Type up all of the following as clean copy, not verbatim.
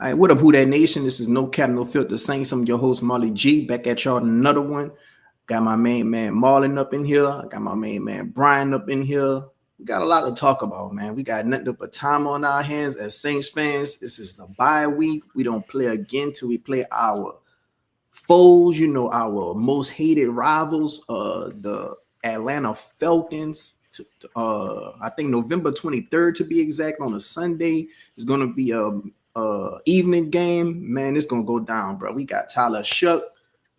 All right, what up, Who That Nation? This is No Cap, No Filter Saints. I'm your host, Marley G. Back at y'all, another one. Got my main man Marlon up in here. I got my main man Brian up in here. We got a lot to talk about, man. We got nothing but time on our hands as Saints fans. This is the bye week. We don't play again till we play our foes, our most hated rivals, the Atlanta Falcons. I think November 23rd to be exact, on a Sunday. It's going to be a evening game. Man, it's going to go down, bro. We got Tyler Shuck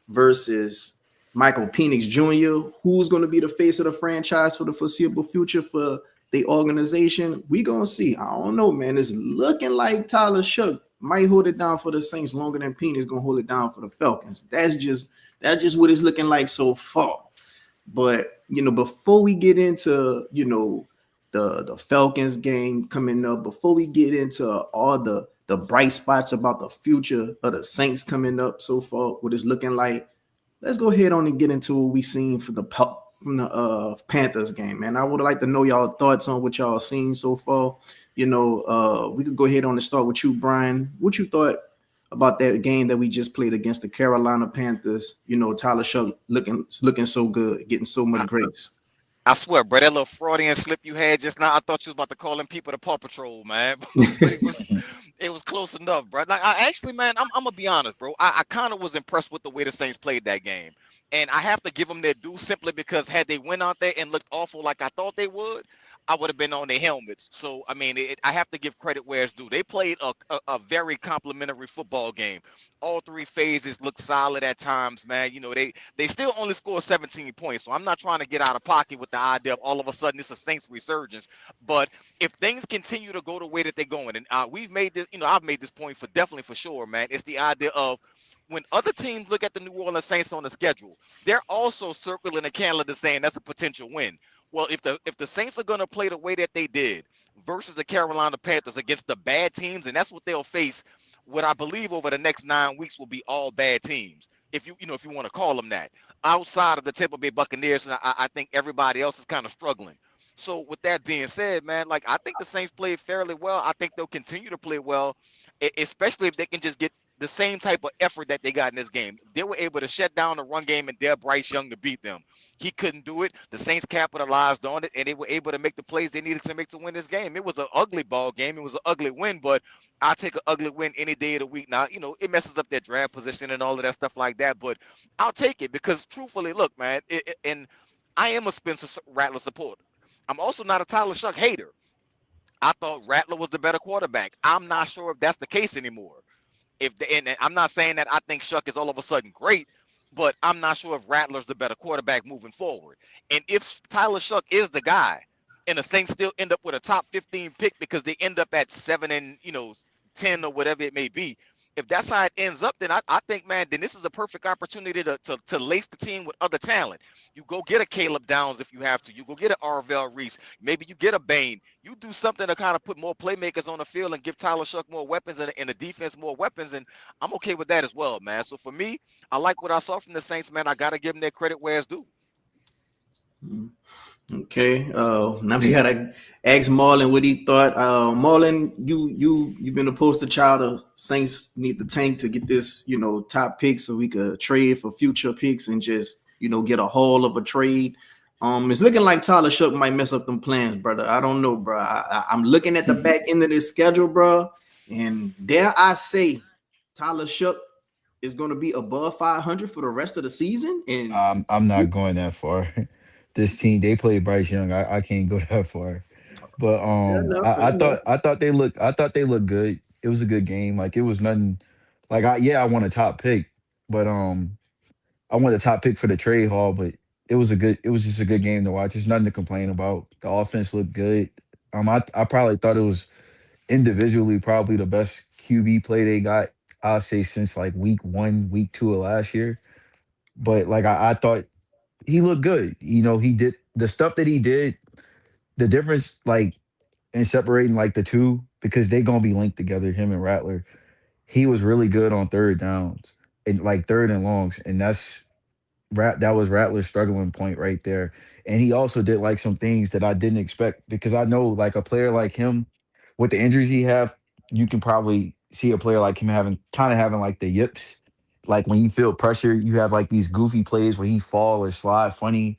versus Michael Penix Jr. Who's going to be the face of the franchise for the foreseeable future for the organization? We going to see. I don't know, man. It's looking like Tyler Shuck might hold it down for the Saints longer than Penix going to hold it down for the Falcons. That's just what it's looking like so far. But, before we get into, the Falcons game coming up, before we get into all the bright spots about the future of the Saints coming up so far, what it's looking like, let's go ahead on and get into what we seen from the Panthers game, man. I would like to know y'all thoughts on what y'all seen so far. We could go ahead on and start with you, Brian. What you thought about that game that we just played against the Carolina Panthers? Tyler Shuck looking so good, getting so much grace. I swear, bro, that little Freudian slip you had just now, I thought you was about to call them people the Paw Patrol, man. But it was close enough, bro. Like, I actually, man, I'm gonna be honest, bro. I kind of was impressed with the way the Saints played that game, and I have to give them their due simply because had they went out there and looked awful like I thought they would, I would have been on their helmets. So I mean, I have to give credit where it's due. They played a very complimentary football game. All three phases looked solid at times, man. They still only scored 17 points, so I'm not trying to get out of pocket with the idea of all of a sudden it's a Saints resurgence. But if things continue to go the way that they're going, and we've made this, I've made this point definitely for sure, man. It's the idea of when other teams look at the New Orleans Saints on the schedule, they're also circling the calendar saying that's a potential win. Well, if the Saints are going to play the way that they did versus the Carolina Panthers against the bad teams, and that's what they'll face, what I believe over the next 9 weeks will be all bad teams. If you want to call them that, outside of the Tampa Bay Buccaneers, and I think everybody else is kind of struggling. So with that being said, man, like I think the Saints played fairly well. I think they'll continue to play well, especially if they can just get the same type of effort that they got in this game. They were able to shut down the run game and dare Bryce Young to beat them. He couldn't do it. The Saints capitalized on it, and they were able to make the plays they needed to make to win this game. It was an ugly ball game. It was an ugly win, but I'll take an ugly win any day of the week. Now, it messes up their draft position and all of that stuff like that, but I'll take it because truthfully, look, man, and I am a Spencer Rattler supporter. I'm also not a Tyler Shuck hater. I thought Rattler was the better quarterback. I'm not sure if that's the case anymore. And I'm not saying that I think Shuck is all of a sudden great, but I'm not sure if Rattler's the better quarterback moving forward. And if Tyler Shuck is the guy, and the Saints still end up with a top 15 pick because they end up at 7 and 10 or whatever it may be. If that's how it ends up, then I think, man, then this is a perfect opportunity to lace the team with other talent. You go get a Caleb Downs if you have to. You go get an Arvell Reese. Maybe you get a Bain. You do something to kind of put more playmakers on the field and give Tyler Shuck more weapons and the defense more weapons. And I'm okay with that as well, man. So for me, I like what I saw from the Saints, man. I got to give them their credit where it's due. Okay. Now we gotta ask Marlon what he thought. Marlon, you've been a poster child of Saints need the tank to get this, top pick so we could trade for future picks and just, get a haul of a trade. It's looking like Tyler Shuck might mess up them plans, brother. I don't know, bro. I'm looking at the back end of this schedule, bro, and dare I say, Tyler Shuck is going to be above 500 for the rest of the season. And I'm not going that far. This team, they play Bryce Young. I can't go that far. But I thought they looked good. It was a good game. Like it was nothing like I want a top pick, but I want a top pick for the trade haul, but it was just a good game to watch. It's nothing to complain about. The offense looked good. I probably thought it was individually probably the best QB play they got, I'll say since like week one, week two of last year. But like I thought he looked good. He did the stuff that he did. The difference, like in separating like the two, because they gonna be linked together, him and Rattler. He was really good on third downs and like third and longs, and that was Rattler's struggling point right there. And he also did like some things that I didn't expect because I know like a player like him with the injuries he have, you can probably see a player like him having like the yips. Like when you feel pressure, you have like these goofy plays where he fall or slide funny,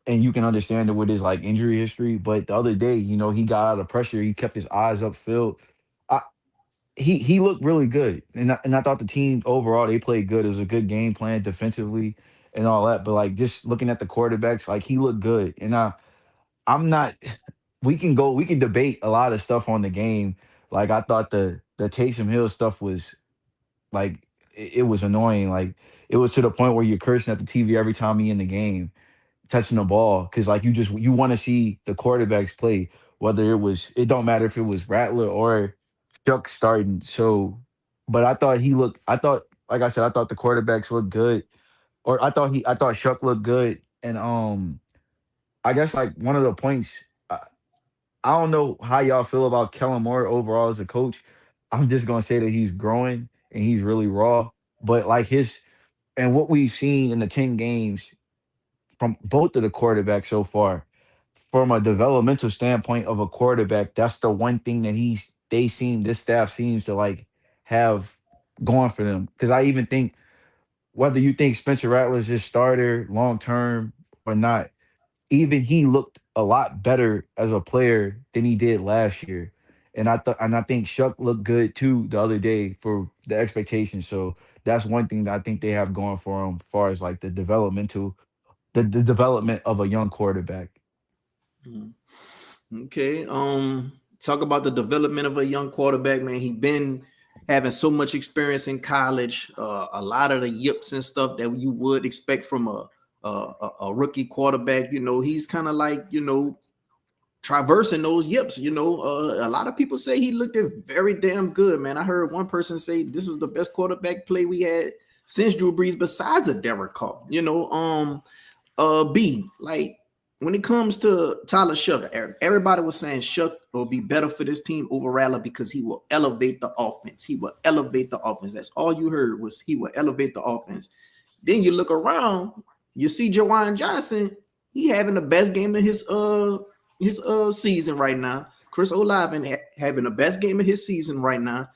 and you can understand it with his like injury history. But the other day, he got out of pressure. He kept his eyes upfield. I, he looked really good, and I thought the team overall they played good. It was a good game plan defensively and all that. But like just looking at the quarterbacks, like he looked good, and I'm not. We can debate a lot of stuff on the game. Like I thought the Taysom Hill stuff was like it was annoying. Like it was to the point where you're cursing at the TV every time he in the game touching the ball because like you want to see the quarterbacks play. Whether it don't matter if it was Rattler or Chuck starting. So, but I thought he looked. I thought like I said, I thought the quarterbacks looked good, or I thought Chuck looked good, and I guess like one of the points. I don't know how y'all feel about Kellen Moore overall as a coach. I'm just gonna say that he's growing and he's really raw. But like his and what we've seen in the 10 games from both of the quarterbacks so far, from a developmental standpoint of a quarterback, that's the one thing that this staff seems to like have going for them. Because I even think whether you think Spencer Rattler is his starter long term or not, even he looked a lot better as a player than he did last year. And I think Shuck looked good too the other day for the expectations. So that's one thing that I think they have going for them as far as like the development of a young quarterback. Mhm. Okay. Talk about the development of a young quarterback, man. He been having so much experience in college, a lot of the yips and stuff that you would expect from a rookie quarterback. He's kind of like, traversing those yips. A lot of people say he looked very damn good, man. I heard one person say this was the best quarterback play we had since Drew Brees, besides a Derek Carr. B, like when it comes to Tyler Shuck, everybody was saying Shuck will be better for this team over Rattler because he will elevate the offense. He will elevate the offense. That's all you heard was he will elevate the offense. Then you look around, you see Jawan Johnson. He having the best game of his season right now. Chris Olave having the best game of his season right now.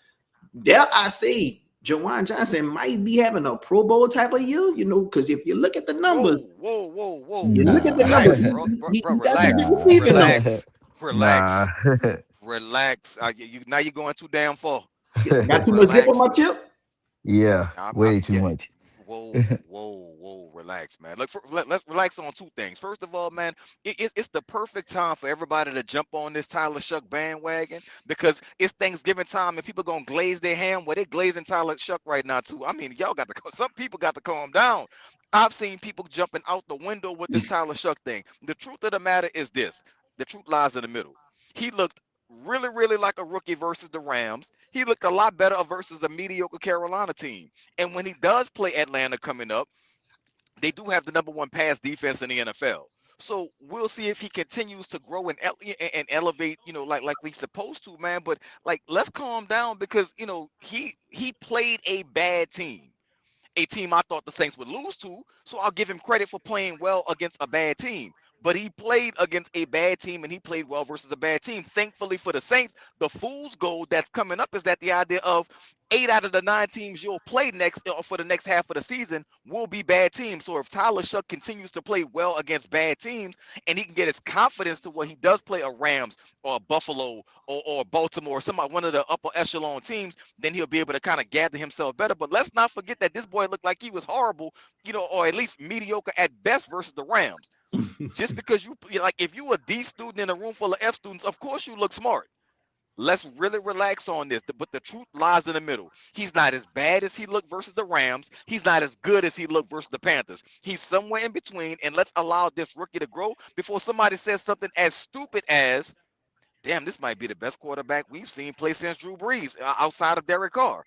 Dare I say, Jawan Johnson might be having a Pro Bowl type of year, because if you look at the numbers, you look at the numbers, Relax, Nah. bro, he got some relax, good Nah. receiving numbers. relax, Nah. relax, relax. Now you're going too damn far. Got too much dip on Relax. my chip. Yeah, I'm way too yeah. much. Whoa, relax, man. Look, let's relax on two things. First of all, man, it's the perfect time for everybody to jump on this Tyler Shuck bandwagon because it's Thanksgiving time and people gonna glaze their hand. Well, they glazing Tyler Shuck right now too. I mean, some people got to calm down. I've seen people jumping out the window with this Tyler Shuck thing. The truth of the matter is this: the truth lies in the middle. He looked really like a rookie versus the Rams. He looked a lot better versus a mediocre Carolina team. And when he does play Atlanta coming up, they do have the number one pass defense in the NFL. So we'll see if he continues to grow and elevate, like he's supposed to, man. But like, let's calm down because he played a bad team, a team I thought the Saints would lose to. So I'll give him credit for playing well against a bad team. But he played against a bad team and he played well versus a bad team. Thankfully for the Saints, the fool's gold that's coming up is that the idea of 8 out of the 9 teams you'll play next for the next half of the season will be bad teams. So if Tyler Shuck continues to play well against bad teams and he can get his confidence to where he does play a Rams or a Buffalo or Baltimore, one of the upper echelon teams, then he'll be able to kind of gather himself better. But let's not forget that this boy looked like he was horrible, or at least mediocre at best versus the Rams. Just because if you a D student in a room full of F students, of course you look smart. Let's really relax on this. But the truth lies in the middle. He's not as bad as he looked versus the Rams. He's not as good as he looked versus the Panthers. He's somewhere in between. And let's allow this rookie to grow before somebody says something as stupid as, damn, this might be the best quarterback we've seen play since Drew Brees outside of Derek Carr.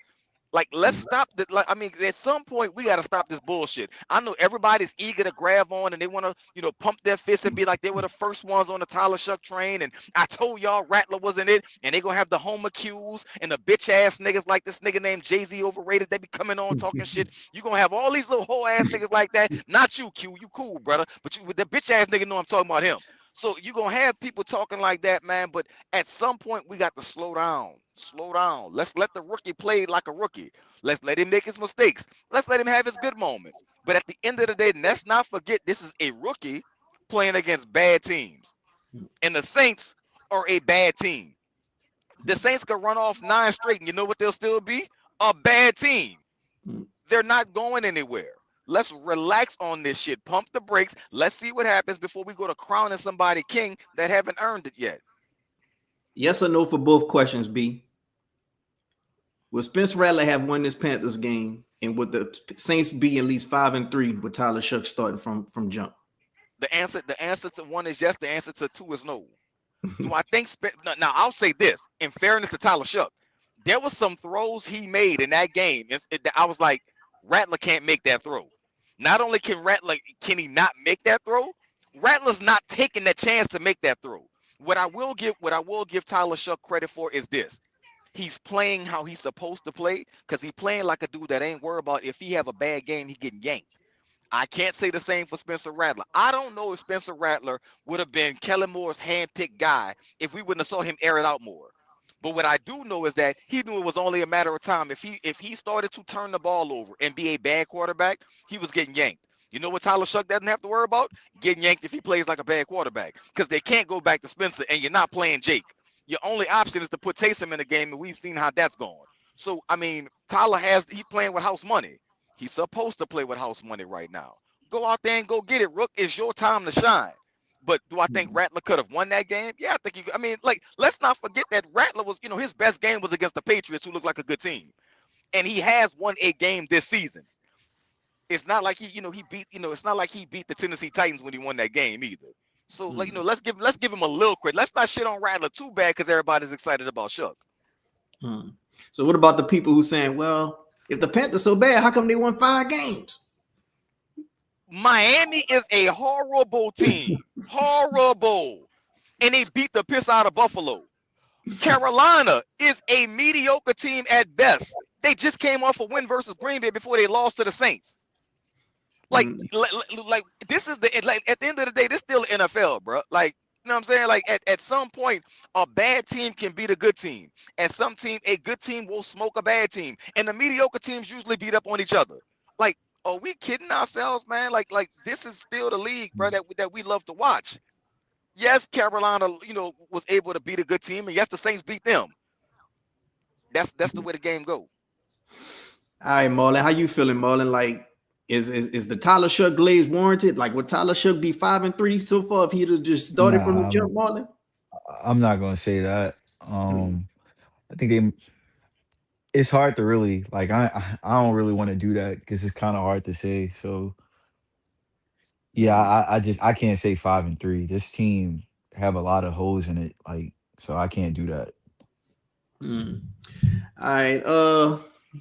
Like, let's stop that. Like, I mean, at some point, we got to stop this bullshit. I know everybody's eager to grab on and they want to, pump their fists and be like they were the first ones on the Tyler Shuck train. And I told y'all Rattler wasn't it. And they're going to have the Homer Q's and the bitch ass niggas like this nigga named Jay-Z overrated. They be coming on talking shit. You're going to have all these little whole ass niggas like that. Not you, Q. You cool, brother. But you with the bitch ass nigga know I'm talking about him. So you're going to have people talking like that, man. But at some point, we got to slow down. Slow down. Let's let the rookie play like a rookie. Let's let him make his mistakes. Let's let him have his good moments. But at the end of the day, let's not forget this is a rookie playing against bad teams. And the Saints are a bad team. The Saints could run off 9 straight, and you know what they'll still be? A bad team. They're not going anywhere. Let's relax on this shit. Pump the brakes. Let's see what happens before we go to crowning somebody king that haven't earned it yet. Yes or no for both questions, B? Will Spencer Rattler have won this Panthers game, and would the Saints be at least 5-3 with Tyler Shough starting from jump? The answer to one is yes. The answer to two is no. Do I think? Now I'll say this. In fairness to Tyler Shough, there was some throws he made in that game. I was like, Rattler can't make that throw. Not only can he not make that throw, Rattler's not taking that chance to make that throw. What I will give Tyler Shough credit for is this. He's playing how he's supposed to play, because he's playing like a dude that ain't worried about if he have a bad game, he getting yanked. I can't say the same for Spencer Rattler. I don't know if Spencer Rattler would have been Kellen Moore's handpicked guy if we wouldn't have saw him air it out more. But what I do know is that he knew it was only a matter of time. If he started to turn the ball over and be a bad quarterback, he was getting yanked. You know what Tyler Shough doesn't have to worry about? Getting yanked if he plays like a bad quarterback, because they can't go back to Spencer, and you're not playing Jake. Your only option is to put Taysom in the game, and we've seen how that's gone. So, I mean, he's playing with house money. He's supposed to play with house money right now. Go out there and go get it, Rook. It's your time to shine. But do I think Rattler could have won that game? Yeah, I think let's not forget that Rattler was, his best game was against the Patriots, who look like a good team. And he has won a game this season. It's not like it's not like he beat the Tennessee Titans when he won that game either. So, let's give him a little credit. Let's not shit on Rattler too bad because everybody's excited about Shough. So what about the people who saying, well, if the Panthers so bad, how come they won 5 games? Miami is a horrible team. Horrible. And they beat the piss out of Buffalo. Carolina is a mediocre team at best. They just came off a win versus Green Bay before they lost to the Saints. Like this is at the end of the day, this is still NFL, bro. Like, you know what I'm saying? Like at some point, a bad team can beat a good team. And a good team will smoke a bad team. And the mediocre teams usually beat up on each other. Like, are we kidding ourselves, man? Like this is still the league, bro, that we love to watch. Yes, Carolina, was able to beat a good team, and yes, the Saints beat them. That's the way the game go. All right, Marlon, how you feeling, Marlon? Like, is the Tyler Shough glaze warranted? Like, would Tyler Shough be 5-3 so far if he'd have just started from the jump, Marlon? I'm not gonna say that. I think it's hard to really I don't really want to do that because it's kind of hard to say. So yeah, I can't say 5-3. This team have a lot of holes in it, so I can't do that. All right.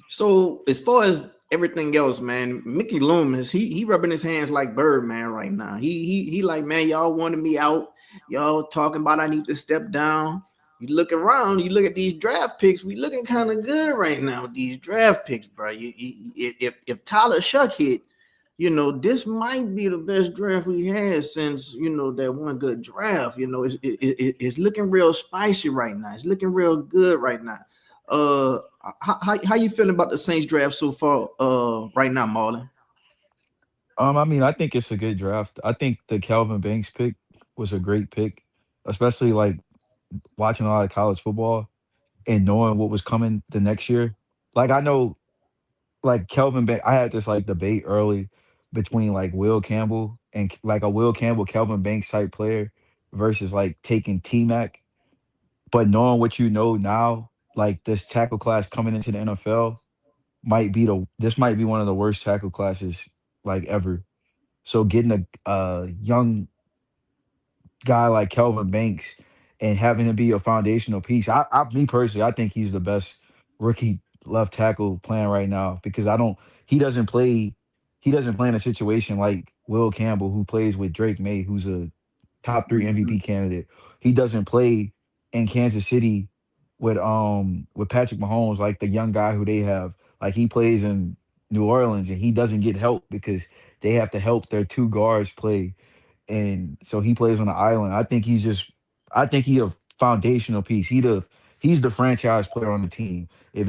So as far as everything else, man, Mickey Loomis, he rubbing his hands like Birdman right now. He like, man, y'all wanted me out. Y'all talking about I need to step down. You look around, you look at these draft picks. We looking kind of good right now. These draft picks, bro. If Tyler Shough hit, this might be the best draft we had since that one good draft. It's looking real spicy right now. It's looking real good right now. How you feeling about the Saints draft so far? Right now, Marlon. I think it's a good draft. I think the Calvin Banks pick was a great pick, especially watching a lot of college football and knowing what was coming the next year. I know, Kelvin Banks, I had this debate early between Will Campbell and a Will Campbell, Kelvin Banks type player versus taking T-Mac. But knowing what you know now, this tackle class coming into the NFL this might be one of the worst tackle classes ever. So getting a young guy like Kelvin Banks and having him be a foundational piece, me personally, I think he's the best rookie left tackle playing right now because he doesn't play in a situation like Will Campbell, who plays with Drake May, who's a top 3 MVP candidate. He doesn't play in Kansas City with Patrick Mahomes, like the young guy who they have. He plays in New Orleans and he doesn't get help because they have to help their 2 guards play. And so he plays on the island. I think he's a foundational piece. He he's the franchise player on the team. If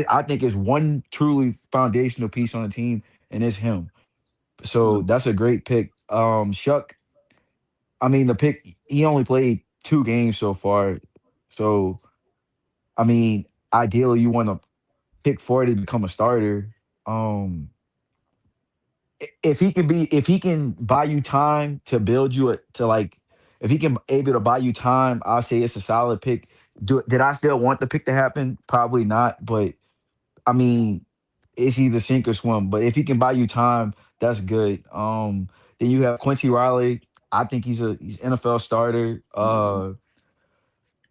I think it's one truly foundational piece on the team, and it's him. So that's a great pick. Shuck, I mean, the pick, he only played 2 games so far. So, I mean, ideally, you want to pick 40 to become a starter. Um, if he can buy you time to build you to like, if he can able to buy you time, I'll say it's a solid pick. Did I still want the pick to happen? Probably not. But I mean, it's either sink or swim. But if he can buy you time, that's good. Then you have Quincy Riley. I think he's NFL starter.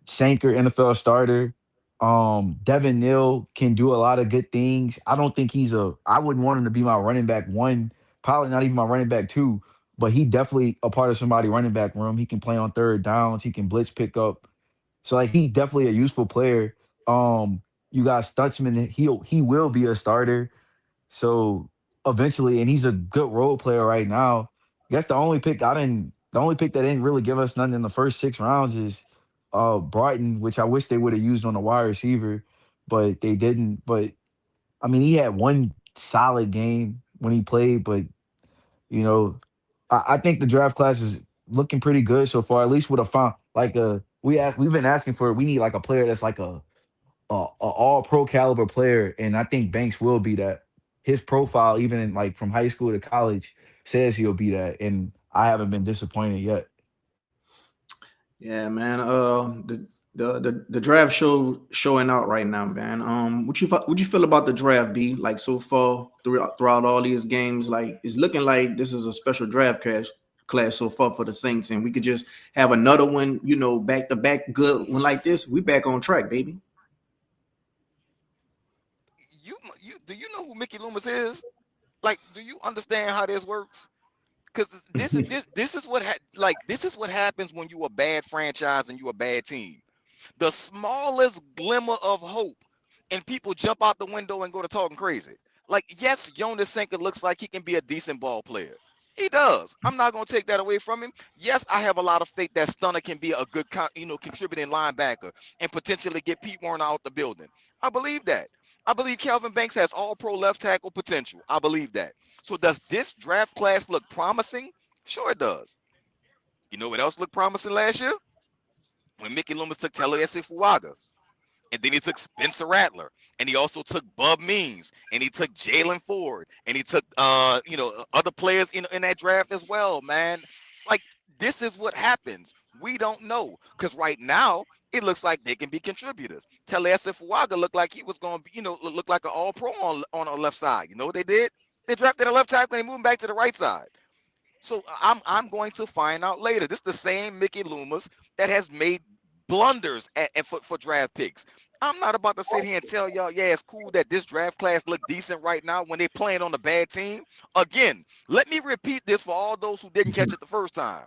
Sanker, NFL starter. Devin Neal can do a lot of good things. I don't think I wouldn't want him to be my running back one, probably not even my running back two, but he definitely a part of somebody running back room. He can play on third downs. He can blitz pick up. So like he's definitely a useful player. You got Stutzman. He will be a starter. So eventually, and he's a good role player right now. I guess the only pick that didn't really give us nothing in the first 6 rounds is Brighton, which I wish they would have used on a wide receiver, but they didn't. But I mean, he had one solid game when he played, but you know, I think the draft class is looking pretty good so far. At least with a found like a we've been asking for we need like a player that's like a all pro caliber player, and I think Banks will be that. His profile, even in like from high school to college, says he'll be that, and I haven't been disappointed yet. Yeah, man. The draft showing out right now, man. What you feel about the draft, B? Like so far throughout all these games, like it's looking like this is a special draft class so far for the Saints, and we could just have another one, back to back good one like this. We back on track, baby. You do you know who Mickey Loomis is? Like, do you understand how this works? Because this is what happens when you a bad franchise and you a bad team. The smallest glimmer of hope, and people jump out the window and go to talking crazy. Like, yes, Jonas Senka looks like he can be a decent ball player. He does. I'm not gonna take that away from him. Yes, I have a lot of faith that Stunner can be a good, contributing linebacker and potentially get Pete Warner out the building. I believe that. I believe Calvin Banks has all pro left tackle potential. I believe that. So does this draft class look promising? Sure it does. You know what else looked promising last year? When Mickey Loomis took Talanoa Fuaga. And then he took Spencer Rattler, and he also took Bub Means, and he took Jalen Ford, and he took other players in that draft as well, man. Like, this is what happens. We don't know, because right now it looks like they can be contributors. Talanoa Fuaga looked like he was going to be, look like an all-pro on the left side. You know what they did? They drafted a left tackle and they moved him back to the right side. So I'm going to find out later. This is the same Mickey Loomis that has made blunders for draft picks. I'm not about to sit here and tell y'all, yeah, it's cool that this draft class look decent right now when they're playing on a bad team. Again, let me repeat this for all those who didn't catch it the first time.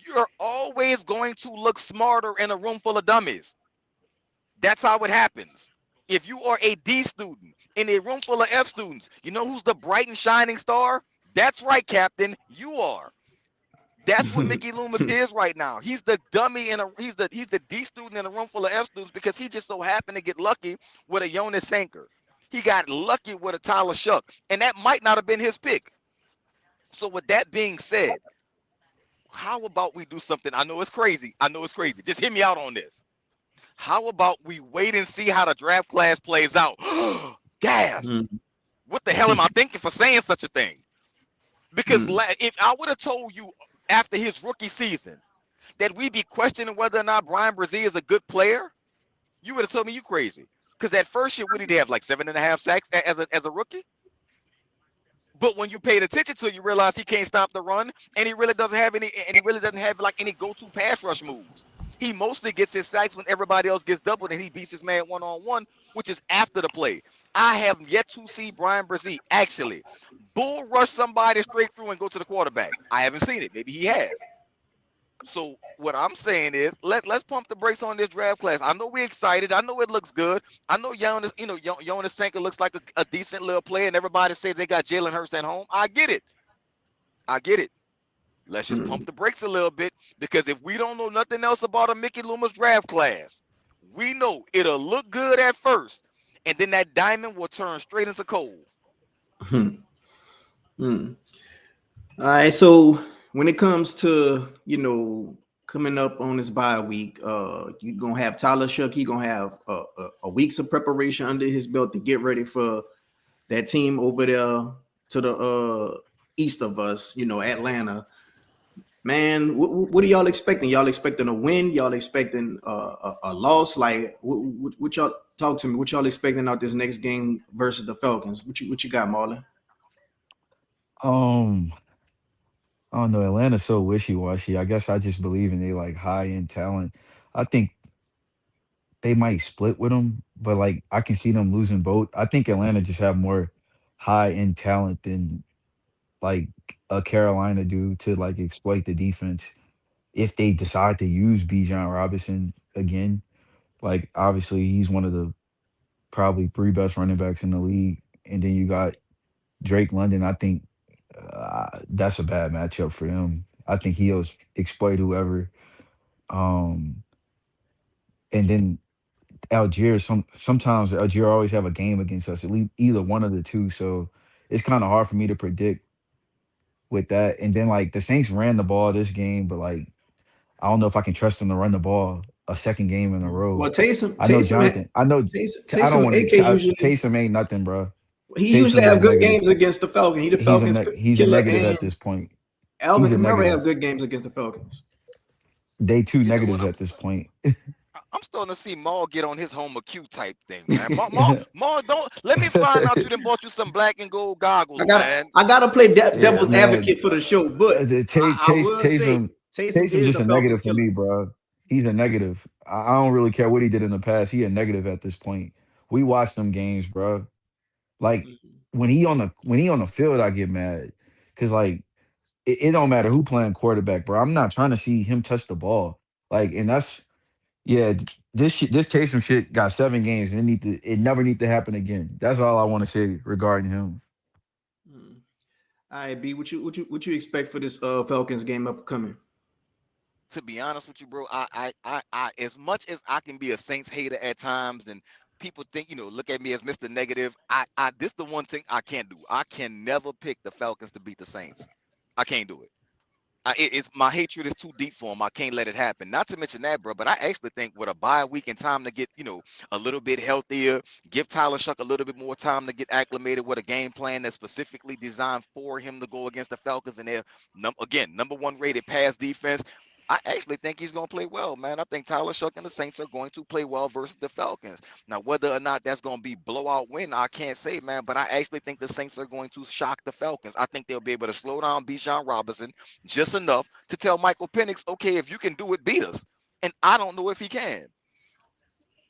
You're always going to look smarter in a room full of dummies. That's how it happens. If you are a D student in a room full of F students, you know who's the bright and shining star? That's right, Captain. You are. That's what Mickey Loomis is right now. He's the dummy he's the D student in a room full of F students because he just so happened to get lucky with a Jonas Sanker. He got lucky with a Tyler Shuck, and that might not have been his pick. So with that being said, how about we do something? I know it's crazy. Just hear me out on this. How about we wait and see how the draft class plays out? Gas. What the hell am I thinking for saying such a thing? Because if I would have told you after his rookie season that we'd be questioning whether or not Bryan Bresee is a good player, you would have told me you crazy. Because that first year, what did he have, like 7.5 sacks as a rookie? But when you paid attention to it, you realize he can't stop the run, and he really doesn't have any go-to pass rush moves. He mostly gets his sacks when everybody else gets doubled and he beats his man one-on-one, which is after the play. I have yet to see Bryan Bresee actually bull rush somebody straight through and go to the quarterback. I haven't seen it. Maybe he has. So what I'm saying is let's pump the brakes on this draft class. I know we're excited. I know it looks good. I know Jonas Sanka looks like a decent little player, and everybody says they got Jalen Hurts at home. I get it. Let's just pump the brakes a little bit, because if we don't know nothing else about a Mickey Loomis draft class, We know it'll look good at first, and then that diamond will turn straight into coal. Hmm. Hmm. All right. So when it comes to coming up on this bye week, you're gonna have Tyler Shuck. He gonna have a weeks of preparation under his belt to get ready for that team over there to the east of us. Atlanta. Man, what are y'all expecting? Y'all expecting a win? Y'all expecting a loss? Like, what y'all talk to me? What y'all expecting out this next game versus the Falcons? What you got, Marlon? Um, I don't know. Atlanta's so wishy washy. I guess I just believe in they like high end talent. I think they might split with them, but like I can see them losing both. I think Atlanta just have more high end talent than like a Carolina do to like exploit the defense if they decide to use Bijan Robinson again. Like obviously he's one of the probably three best running backs in the league, and then you got Drake London. I think that's a bad matchup for him. I think he'll exploit whoever. Um, and then Algier, sometimes Algier always have a game against us, at least either one of the two. So it's kind of hard for me to predict with that. And then like the Saints ran the ball this game, but like I don't know if I can trust them to run the ball a second game in a row. Well, Taysom, I know Taysom, Jonathan. I know I don't Taysom, want AK to. usually Taysom ain't nothing, bro. he usually Taysom is have a good negative. games against the Falcons. He the Falcons He's a killer, negative at and this point. Alvin He's a Kamara have negative. good games against the Falcons. They two You know what? negatives at this point. I'm starting to see Maul get on his home Q type thing, man. Maul, don't let me find out you done bought you some black and gold I goggles, got man. I got to play Yeah, devil's man. advocate for the show, but I will say Taysom Taysom Taysom's is just the a Falcons negative for killer. me, bro. He's a negative. I don't really care what he did in the past. He a negative at this point. We watch them games, bro. Like when he on the field, I get mad because like it don't matter who playing quarterback, bro. I'm not trying to see him touch the ball. Like, and that's yeah. This Taysom shit got 7 games, and it never need to happen again. That's all I want to say regarding him. Mm. All right, B, what you expect for this Falcons game upcoming? To be honest with you, bro, as much as I can be a Saints hater at times, and people think, look at me as Mr. Negative. This the one thing I can't do. I can never pick the Falcons to beat the Saints. I can't do it. It's my hatred is too deep for him. I can't let it happen. Not to mention that, bro. But I actually think with a bye week and time to get, a little bit healthier, give Tyler Shuck a little bit more time to get acclimated with a game plan that's specifically designed for him to go against the Falcons and their again number 1 rated pass defense. I actually think he's going to play well, man. I think Tyler Shuck and the Saints are going to play well versus the Falcons. Now, whether or not that's going to be blowout win, I can't say, man. But I actually think the Saints are going to shock the Falcons. I think they'll be able to slow down Bijan Robinson just enough to tell Michael Penix, okay, if you can do it, beat us. And I don't know if he can.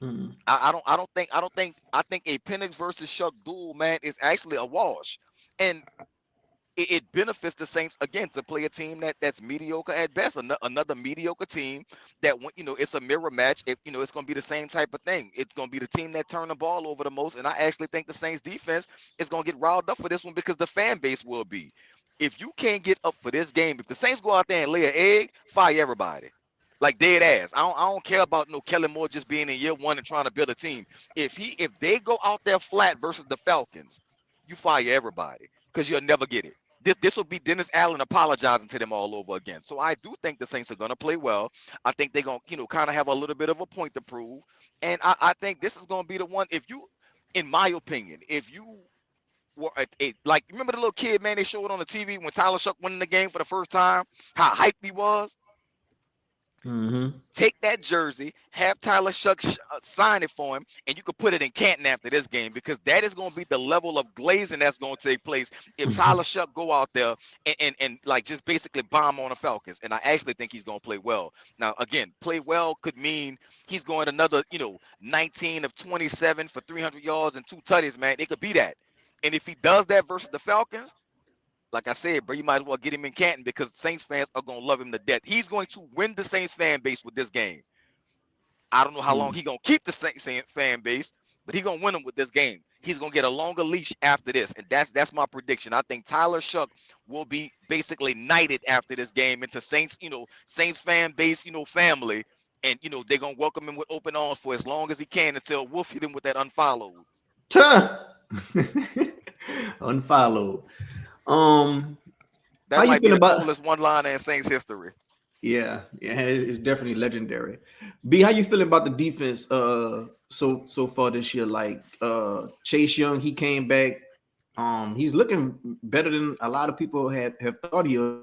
Mm. I think a Penix versus Shuck duel, man, is actually a wash. And it benefits the Saints again to play a team that's mediocre at best, another mediocre team that it's a mirror match. If it's going to be the same type of thing. It's going to be the team that turn the ball over the most, and I actually think the Saints defense is going to get riled up for this one because the fan base will be. If you can't get up for this game, if the Saints go out there and lay an egg, fire everybody. Like dead ass. I don't care about no Kellen Moore just being in year 1 and trying to build a team. If they go out there flat versus the Falcons, you fire everybody because you'll never get it. This will be Dennis Allen apologizing to them all over again. So I do think the Saints are going to play well. I think they're going to, kind of have a little bit of a point to prove. And I think this is going to be the one, in my opinion, if you were like, remember the little kid, man, they showed on the TV when Tyler Shuck won the game for the first time, how hyped he was? Mm-hmm. Take that jersey, have Tyler Shuck sign it for him, and you could put it in Canton after this game because that is going to be the level of glazing that's going to take place if Tyler Shuck go out there and like just basically bomb on the Falcons. And I actually think he's going to play well. Now, again, play well could mean he's going another, 19 of 27 for 300 yards and 2 tutties, man. It could be that. And if he does that versus the Falcons, like I said, bro, you might as well get him in Canton because Saints fans are going to love him to death. He's going to win the Saints fan base with this game. I don't know how long he's going to keep the Saints fan base, but he's going to win them with this game. He's going to get a longer leash after this, and that's my prediction. I think Tyler Shuck will be basically knighted after this game into Saints, Saints fan base, family, And they're gonna welcome him with open arms for as long as he can until Wolf hit him with that unfollowed. Tuh. Unfollowed. How That you might be feeling the about? coolest one liner in Saints history. Yeah, yeah, it's definitely legendary. B, how you feeling about the defense so far this year? Like Chase Young, he came back. He's looking better than a lot of people have thought he'll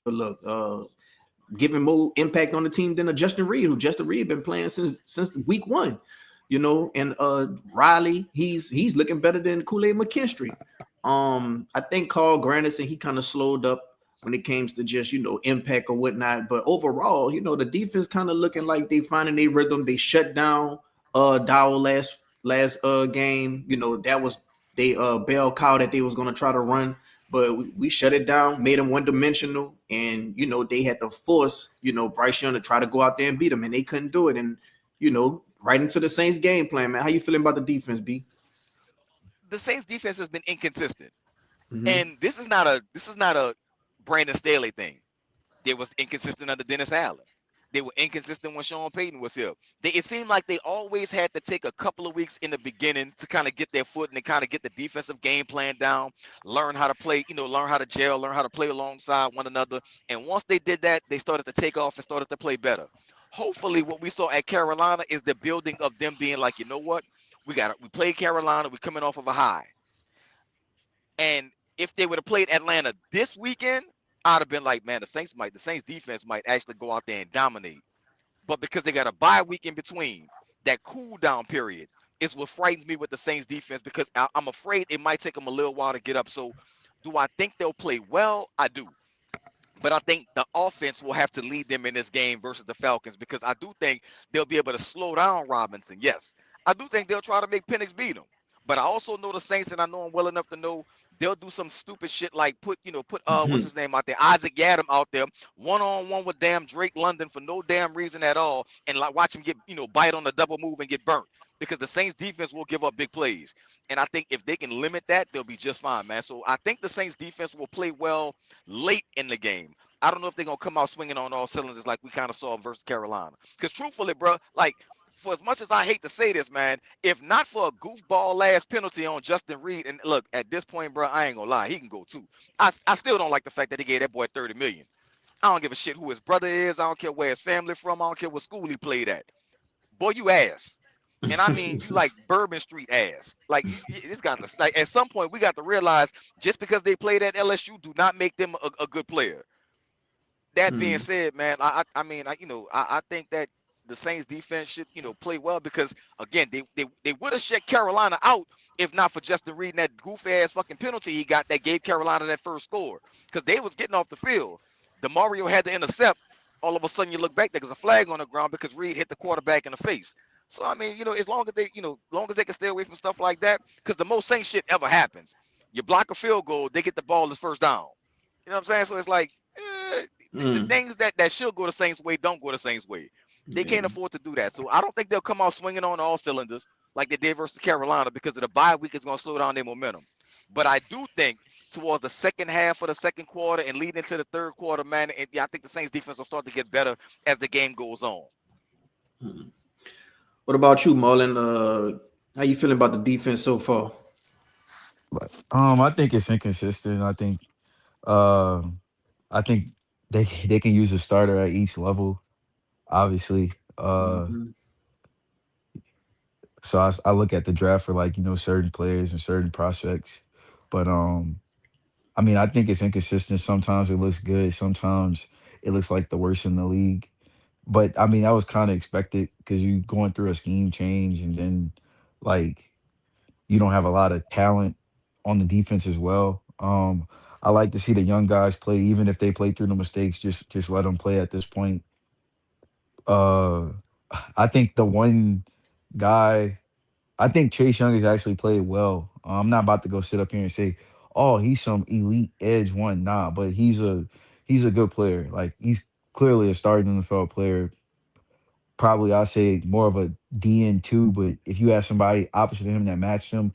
look. Giving more impact on the team than a Justin Reed, who Justin Reed been playing since week one. And Riley, he's looking better than Kool-Aid McKinstry. I think Carl Granderson, he kind of slowed up when it comes to just impact or whatnot. But overall, the defense kind of looking like they finding their rhythm. They shut down Dowell last game. That was they bell cow that they was gonna try to run, but we shut it down, made them one dimensional, and they had to force Bryce Young to try to go out there and beat them, and they couldn't do it. And right into the Saints game plan, man. How you feeling about the defense, B? The Saints defense has been inconsistent. Mm-hmm. And this is not a Brandon Staley thing. They was inconsistent under Dennis Allen. They were inconsistent when Sean Payton was here. It seemed like they always had to take a couple of weeks in the beginning to kind of get their foot and to kind of get the defensive game plan down, learn how to play, learn how to gel, learn how to play alongside one another. And once they did that, they started to take off and started to play better. Hopefully, what we saw at Carolina is the building of them being like, you know what, we played Carolina, we're coming off of a high. And if they would have played Atlanta this weekend, I'd have been like, man, the Saints defense might actually go out there and dominate. But because they got a bye week in between, that cool down period is what frightens me with the Saints defense because I'm afraid it might take them a little while to get up. So, do I think they'll play well? I do. But I think the offense will have to lead them in this game versus the Falcons because I do think they'll be able to slow down Robinson. Yes, I do think they'll try to make Penix beat him. But I also know the Saints, and I know them well enough to know they'll do some stupid shit like put what's his name out there, Isaac Yadam out there, 1-on-1 with damn Drake London for no damn reason at all, and like watch him get bite on the double move and get burnt because the Saints defense will give up big plays. And I think if they can limit that, they'll be just fine, man. So I think the Saints defense will play well late in the game. I don't know if they're gonna come out swinging on all cylinders like we kind of saw versus Carolina. Because truthfully, bro, like for as much as I hate to say this, man, if not for a goofball last penalty on Justin Reed, and look at this point, bro, I ain't gonna lie, he can go too. I still don't like the fact that he gave that boy 30 million. I don't give a shit who his brother is. I don't care where his family from. I don't care what school he played at. Boy, you ass. And I mean, you like Bourbon Street ass. Like it's got to like at some point we got to realize just because they played at LSU do not make them a good player. That being Mm. said, man, I mean, I think that the Saints defense should, play well because again, they would have shut Carolina out if not for Justin Reed and that goofy ass fucking penalty he got that gave Carolina that first score because they was getting off the field. The Mario had to intercept. All of a sudden, you look back, there's a flag on the ground because Reed hit the quarterback in the face. So I mean, as long as they, long as they can stay away from stuff like that, because the most Saints shit ever happens. You block a field goal, they get the ball as first down. You know what I'm saying? So it's like the Mm. things that should go the Saints way don't go the Saints way. They can't Yeah. afford to do that. So I don't think they'll come out swinging on all cylinders like they did versus Carolina because of the bye week is going to slow down their momentum. But I do think towards the second half of the second quarter and leading into the third quarter, man, yeah, I think the Saints defense will start to get better as the game goes on. Mm. What about you, Marlon? How you feeling about the defense so far? I think it's inconsistent. Uh, I think they can use a starter at each level. Obviously, Mm-hmm. so I look at the draft for like certain players and certain prospects, but I mean I think it's inconsistent. Sometimes it looks good. Sometimes it looks like the worst in the league. But I mean that was kind of expected because you going through a scheme change and then like you don't have a lot of talent on the defense as well. I like to see the young guys play, even if they play through the mistakes. Just let them play at this point. Uh, I think the one guy, I think Chase Young has actually played well. I'm not about to go sit up here and say, "Oh, he's some elite edge one." Nah, but he's a good player. Like he's clearly a starting NFL player. Probably I say more of a DN2, but if you have somebody opposite of him that matched him,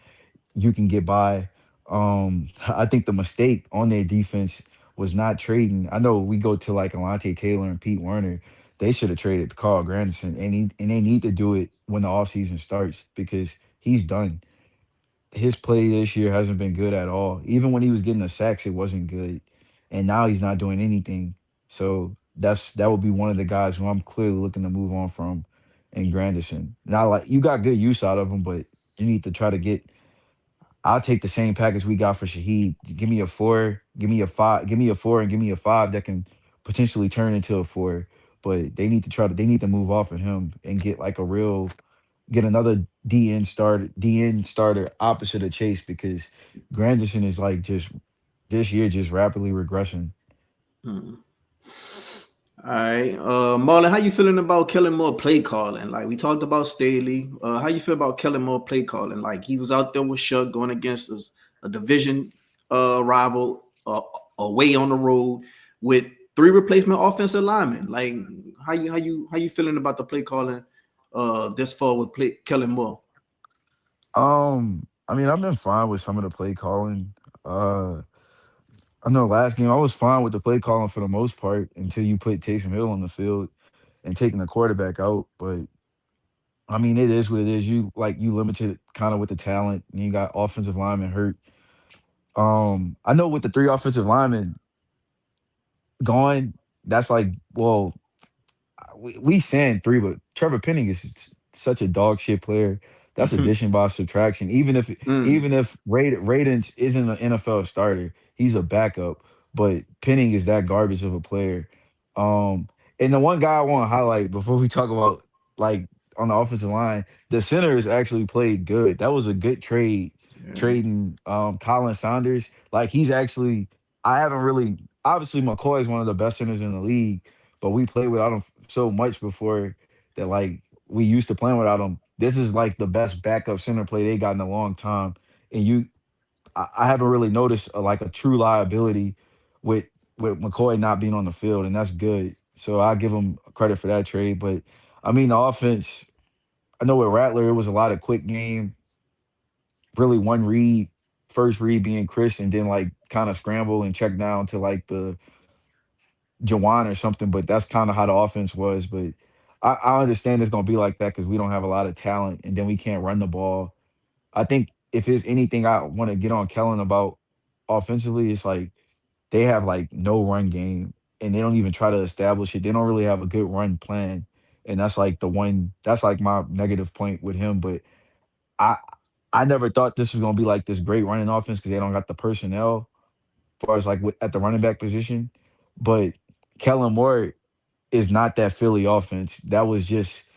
you can get by. I think the mistake on their defense was not trading. I know we go to like Alante Taylor and Pete Werner. they should have traded Carl Granderson, and they need to do it when the offseason starts because he's done. His play this year hasn't been good at all. Even when he was getting the sacks, it wasn't good, and now he's not doing anything. So that would be one of the guys who I'm clearly looking to move on from, and Granderson. Now, like you got good use out of him, but you need to try to get. I'll take the same package we got for Shaheed. Give me a 4, give me a 5, give me a 4, and give me a 5 that can potentially turn into a 4. But they need to move off of him and get like a real get another DN starter opposite of Chase because Granderson is like just this year just rapidly regressing. Hmm. All right, Marlon, how you feeling about Kellen Moore play calling? Like we talked about Staley. How you feel about Kellen Moore play calling? Like he was out there with Shuck going against a division rival away on the road with 3 replacement offensive linemen. Like how you feeling about the play calling this far with Kellen Moore? I mean, I've been fine with some of the play calling. Uh I know last game I was fine with the play calling for the most part until you put Taysom Hill on the field and taking the quarterback out. But I mean, it is what it is. You limited kind of with the talent, and you got offensive linemen hurt. I know with the 3 offensive linemen gone, that's like, well, we saying 3, but Trevor Penning is such a dog shit player. That's addition by subtraction. Mm. Even if Radens isn't an NFL starter, he's a backup. But Penning is that garbage of a player. Um, and the one guy I want to highlight before we talk about like on the offensive line, the center has actually played good. That was a good trade, Yeah. trading Colin Saunders. Like he's actually, I haven't really. Obviously, McCoy is one of the best centers in the league, but we played without him so much before that like we used to playing without him. This is like the best backup center play they got in a long time, and I haven't really noticed like a true liability with McCoy not being on the field, and that's good. So I give him credit for that trade. But I mean, the offense. I know with Rattler, it was a lot of quick game, really one read, first read being Chris, and then like kind of scramble and check down to like the Jawan or something, but that's kind of how the offense was. But I understand it's gonna be like that because we don't have a lot of talent, and then we can't run the ball. I think if there's anything I want to get on Kellen about offensively, it's like they have like no run game, and they don't even try to establish it. They don't really have a good run plan, and that's like the one that's like my negative point with him. But I I never thought this was gonna be like this great running offense because they don't got the personnel far as like at the running back position. But Kellen Moore is not that Philly offense. That was just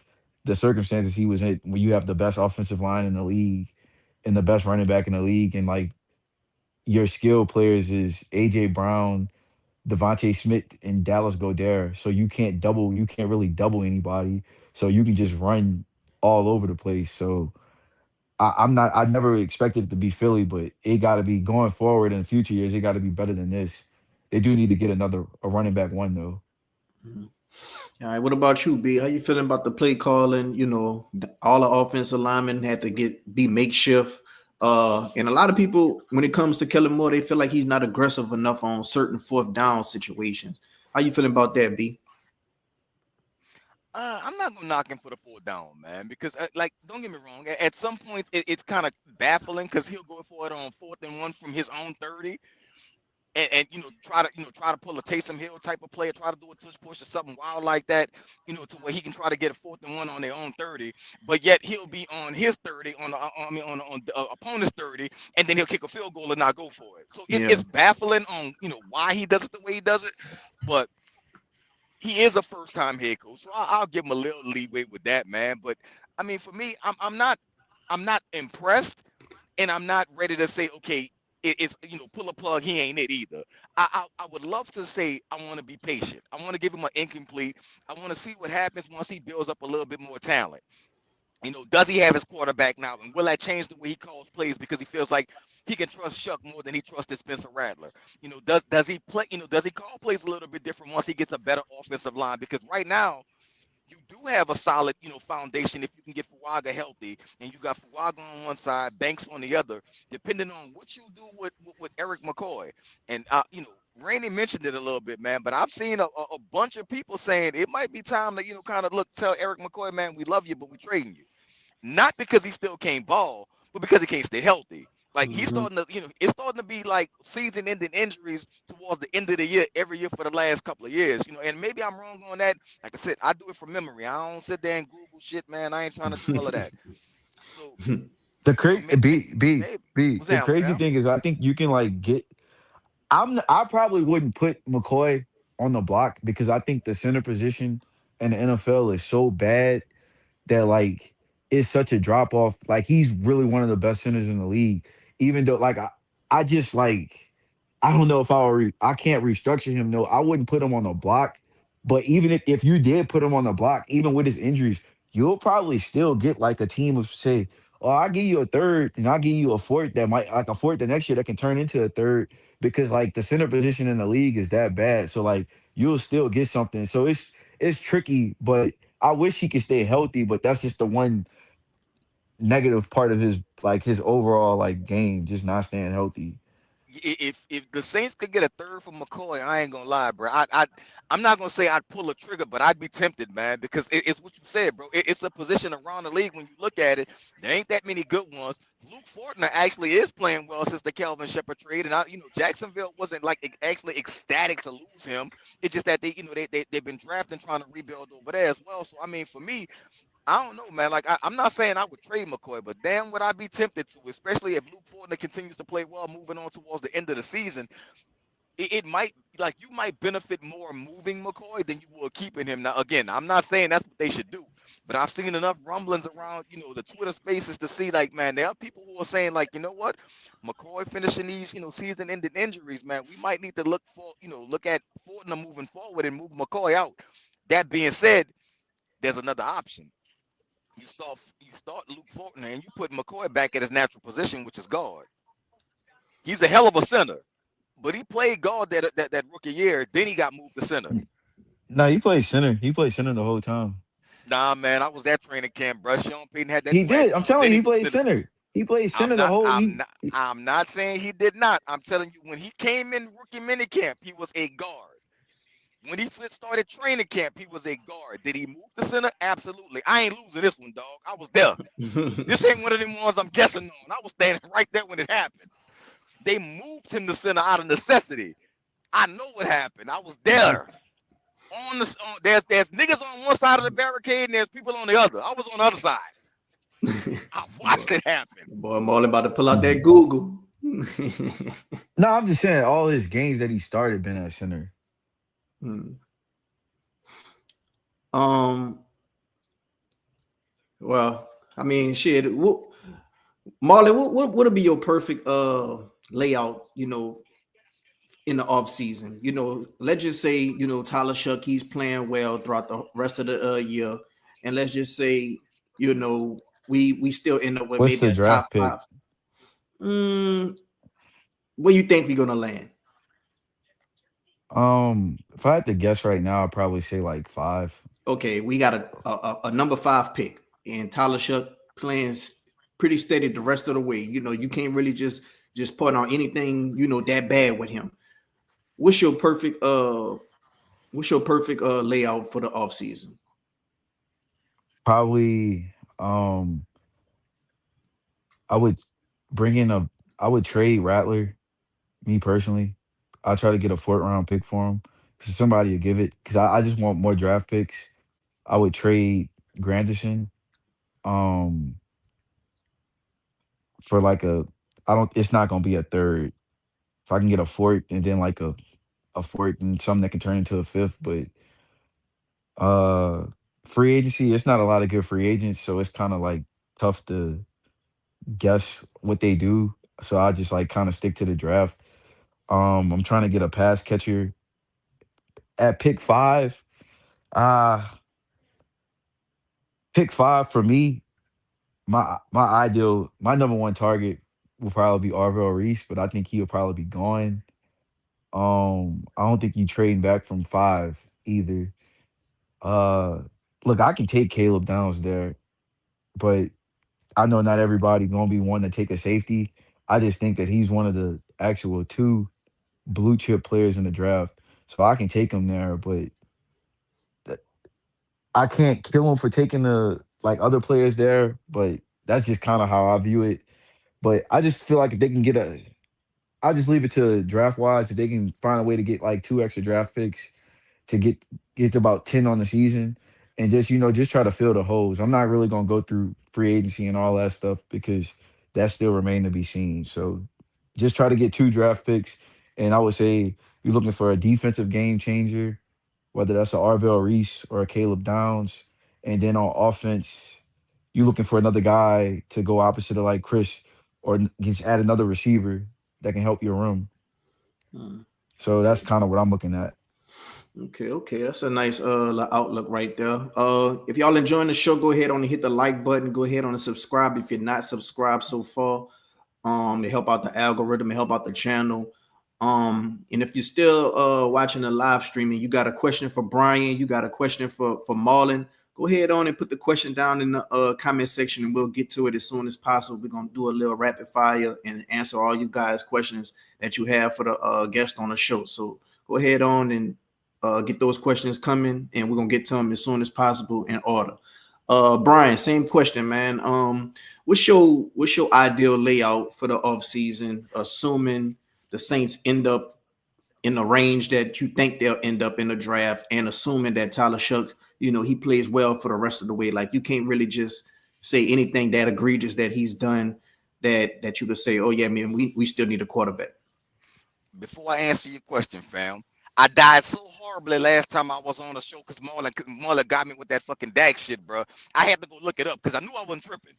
the circumstances he was in when you have the best offensive line in the league and the best running back in the league. And like your skill players is AJ Brown, Devontae Smith, and Dallas Goddard. So you can't really double anybody. So you can just run all over the place. So I never expected it to be Philly, but it got to be going forward in future years. It got to be better than this. They do need to get a running back one though. Mhm. All right, what about you, B? How you feeling about the play calling? You know, all the offensive linemen had to be makeshift. And a lot of people, when it comes to Kellen Moore, they feel like he's not aggressive enough on certain fourth down situations. How you feeling about that, B? I'm not gonna knock him for the 4th down, man, because like, don't get me wrong. At some points, it's kind of baffling because he'll go for it on 4th and 1 from his own 30, and try to pull a Taysom Hill type of play, or try to do a tush push or something wild like that, to where he can try to get a 4th and 1 on their own 30, but yet he'll be on his 30 on the on the opponent's 30, and then he'll kick a field goal and not go for it. So Yeah. it's baffling on why he does it the way he does it, but he is a first time head coach, so I'll give him a little leeway with that, man. But I mean, for me, I'm not impressed, and I'm not ready to say, okay, it's pull a plug. He ain't it either. I would love to say I want to be patient. I want to give him an incomplete. I want to see what happens once he builds up a little bit more talent. Does he have his quarterback now? And will that change the way he calls plays because he feels like he can trust Shuck more than he trusted Spencer Rattler? Does he play? Does he call plays a little bit different once he gets a better offensive line? Because right now you do have a solid, foundation if you can get Fuaga healthy, and you got Fuaga on one side, Banks on the other. Depending on what you do with Eric McCoy, and Rainey mentioned it a little bit, man, but I've seen a bunch of people saying it might be time to, kind of look, tell Eric McCoy, man, we love you, but we trading you. Not because he still can't ball, but because he can't stay healthy. Like he's Hmm. starting to, it's starting to be like season-ending injuries towards the end of the year, every year for the last couple of years. And maybe I'm wrong on that. Like I said, I do it from memory. I don't sit there and Google shit, man. I ain't trying to do all of that. So, The crazy maybe what's the that, Uncle crazy Al? thing is I think you can like get I probably wouldn't put McCoy on the block because I think the center position in the NFL is so bad that like it's such a drop off. Like he's really one of the best centers in the league. Even though I just like I don't know if I can't restructure him. No, I wouldn't put him on the block. But even if you did put him on the block, even with his injuries, you'll probably still get like a team of say, oh, I'll give you a third and I'll give you a fourth that might like a fourth the next year that can turn into a third because like the center position in the league is that bad. So like you'll still get something. So it's tricky, but I wish he could stay healthy, but that's just the one negative part of his overall like game, just not staying healthy. If the Saints could get a third from McCoy, I ain't gonna lie, bro. I'm not gonna say I'd pull a trigger, but I'd be tempted, man, because it's what you said, bro. It's a position around the league when you look at it. There ain't that many good ones. Luke Fortner actually is playing well since the Kelvin Shepard trade, and Jacksonville wasn't like actually ecstatic to lose him. It's just that they've been drafting trying to rebuild over there as well. So I mean, for me, I don't know, man. Like I'm not saying I would trade McCoy, but damn, would I be tempted to, especially if Luke Fortner continues to play well, moving on towards the end of the season. It might like you might benefit more moving McCoy than you will keeping him. Now, again, I'm not saying that's what they should do, but I've seen enough rumblings around, the Twitter spaces to see like, man, there are people who are saying like, you know what, McCoy finishing these, season-ending injuries, man, we might need to look at Fortner moving forward and move McCoy out. That being said, there's another option. You start Luke Fortner and you put McCoy back at his natural position, which is guard. He's a hell of a center, but he played guard that rookie year. Then he got moved to center. No, he plays center. He plays center the whole time. Nah, man, I was at training camp, bro. Sean Payton had that He swag did. I'm on. telling Then you, he he moved plays to the. center. He plays center I'm the not. whole. I'm not. I'm not saying he did not. I'm telling you, when he came in rookie minicamp, he was a guard. When he started training camp, he was a guard. Did he move to center? Absolutely. I ain't losing this one, dog. I was there. This ain't one of them ones I'm guessing on. I was standing right there when it happened. They moved him to center out of necessity. I know what happened. I was there. There's niggas on one side of the barricade and there's people on the other. I was on the other side. I boy, watched it happen. boy, I'm all about to pull out that Mhm. Google. No, I'm just saying all his games that he started been at center. Hmm. um, well, I mean, shit. Marley, what would be your perfect layout? In the off season, let's just say Tyler Shuck, he's playing well throughout the rest of the year, and let's just say we still end up with What's maybe the a top draft pick? five. Mm, where you think we're gonna land? If I had to guess right now, I'd probably say like 5. Okay, we got a number 5 pick, and Tyler Shuck playing pretty steady the rest of the way. You can't really just put on anything that bad with him. What's your perfect layout for the off season? Probably I would bring in a I would trade Rattler, me personally. I'll try to get a fourth round pick for him. Cause somebody will give it. Cause I just want more draft picks. I would trade Granderson um for like a I don't it's not gonna be a third. If I can get a fourth and then like a fourth and something that can turn into a fifth, but uh free agency, it's not a lot of good free agents, so it's kind of like tough to guess what they do. So I just like kind of stick to the draft. I'm trying to get a pass catcher at pick 5. Uh Pick 5 for me, my number one target will probably be Arvell Reese, but I think he'll probably be gone. I don't think you trading back from 5 either. Uh Look, I can take Caleb Downs there, but I know not everybody gonna be one to take a safety. I just think that he's one of the actual two. blue chip players in the draft, so I can take him there. But th- I can't kill him for taking the like other players there. But that's just kind of how I view it. But I just feel like if they can get a, I just leave it to draft wise. If they can find a way to get like 2 extra draft picks to get to about 10 on the season and just just try to fill the holes. I'm not really gonna go through free agency and all that stuff because that still remain to be seen. So just try to get 2 draft picks. And I would say you're looking for a defensive game changer, whether that's a Arvell Reese or a Caleb Downs. And then on offense, you're looking for another guy to go opposite of like Chris or just add another receiver that can help your room. Hmm. So that's Okay. kind of what I'm looking at. Okay, that's a nice outlook right there. If y'all enjoying the show, go ahead on and hit the like button. Go ahead on and subscribe if you're not subscribed so far. It help out the algorithm, it help out the channel. And if you're still watching the live streaming, you got a question for Brian, you got a question for Marlon, go ahead on and put the question down in the comment section and we'll get to it as soon as possible. We're gonna do a little rapid fire and answer all you guys questions that you have for the guest on the show. So go ahead on and get those questions coming and we're gonna get to them as soon as possible in order. Brian, same question, man. What's your ideal layout for the offseason, assuming the Saints end up in the range that you think they'll end up in the draft, and assuming that Tyler Shucks, he plays well for the rest of the way. Like you can't really just say anything that egregious that he's done that you could say, oh yeah, man, we still need a quarterback. Before I answer your question, fam, I died so horribly last time I was on the show because Marlon got me with that fucking Dak shit, bro. I had to go look it up because I knew I wasn't tripping.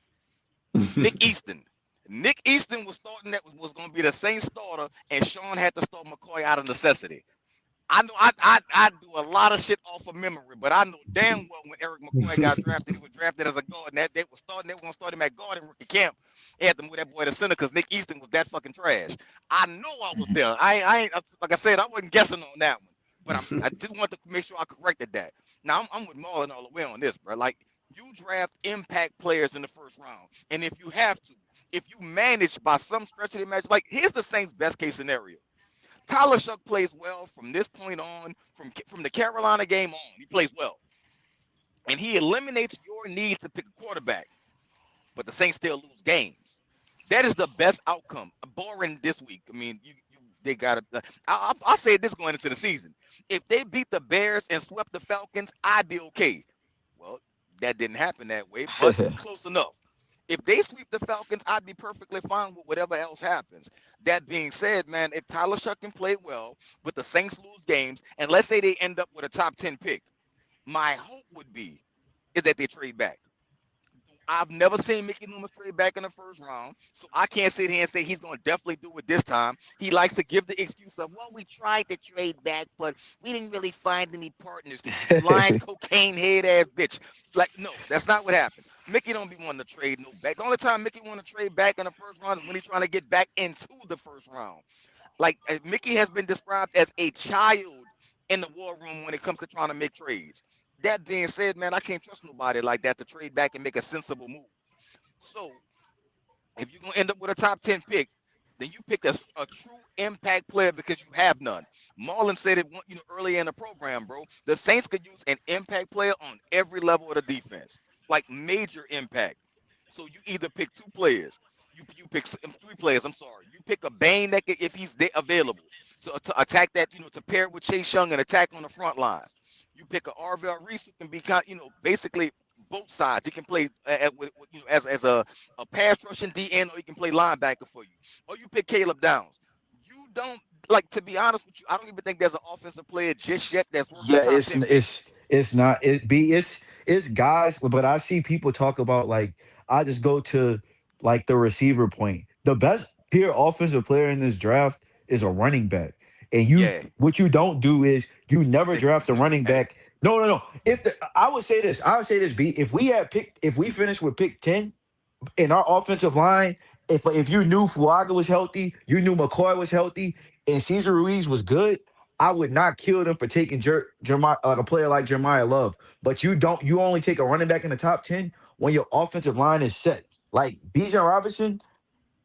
Nick Easton. Nick Easton was starting that was going to be the same starter, and Sean had to start McCoy out of necessity. I know I do a lot of shit off of memory, but I know damn well when Eric McCoy got drafted, he was drafted as a guard. And that they were gonna start him at guard in rookie camp. They had to move that boy to center because Nick Easton was that fucking trash. I know I was there. I ain't like I said, I wasn't guessing on that one. But I did want to make sure I corrected that. Now I'm with Marlon all the way on this, bro. Like you draft impact players in the first round, and if you have to, if you manage by some stretch of the match, like here's the Saints' best case scenario. Tyler Shuck plays well from this point on, from the Carolina game on. He plays well. And he eliminates your need to pick a quarterback, but the Saints still lose games. That is the best outcome, barring this week. I mean, they got to. I'll say this going into the season. If they beat the Bears and swept the Falcons, I'd be okay. Well, that didn't happen that way, but it's close enough. If they sweep the Falcons, I'd be perfectly fine with whatever else happens. That being said, man, if Tyler Shuck can play well, but the Saints lose games, and let's say they end up with a top 10 pick, my hope would be is that they trade back. I've never seen Mickey Loomis trade back in the first round, so I can't sit here and say he's going to definitely do it this time. He likes to give the excuse of, well, we tried to trade back, but we didn't really find any partners. Blind cocaine head ass bitch. Like, no, that's not what happened. Mickey don't be wanting to trade no back. The only time Mickey want to trade back in the first round is when he's trying to get back into the first round. Like Mickey has been described as a child in the war room when it comes to trying to make trades. That being said, man, I can't trust nobody like that to trade back and make a sensible move. So if you're gonna end up with a top 10 pick, then you pick a true impact player because you have none. Marlon said it earlier in the program, bro. The Saints could use an impact player on every level of the defense, like major impact. So you either pick 2 players, you pick 3 players. I'm sorry, you pick a Bane that could, if he's available to attack that, to pair with Chase Young and attack on the front line. You pick a Arvell Reese who can be basically both sides. He can play as a pass rushing DN, or he can play linebacker for you. Or you pick Caleb Downs. You don't like, to be honest with you, I don't even think there's an offensive player just yet that's worth a Yeah, top 10 pick. it's not it's guys, but I see people talk about like I just go to like the receiver point. The best pure offensive player in this draft is a running back. And you Yeah, what you don't do is you never take draft a running running back. back. No, no, no. I would say this, B, if we finish with pick 10 in our offensive line, if you knew Fuaga was healthy, you knew McCoy was healthy, and Cesar Ruiz was good, I would not kill them for taking Jeremiah, like a player like Jeremiah Love. But you don't. You only take a running back in the top 10 when your offensive line is set. Like Bijan Robinson,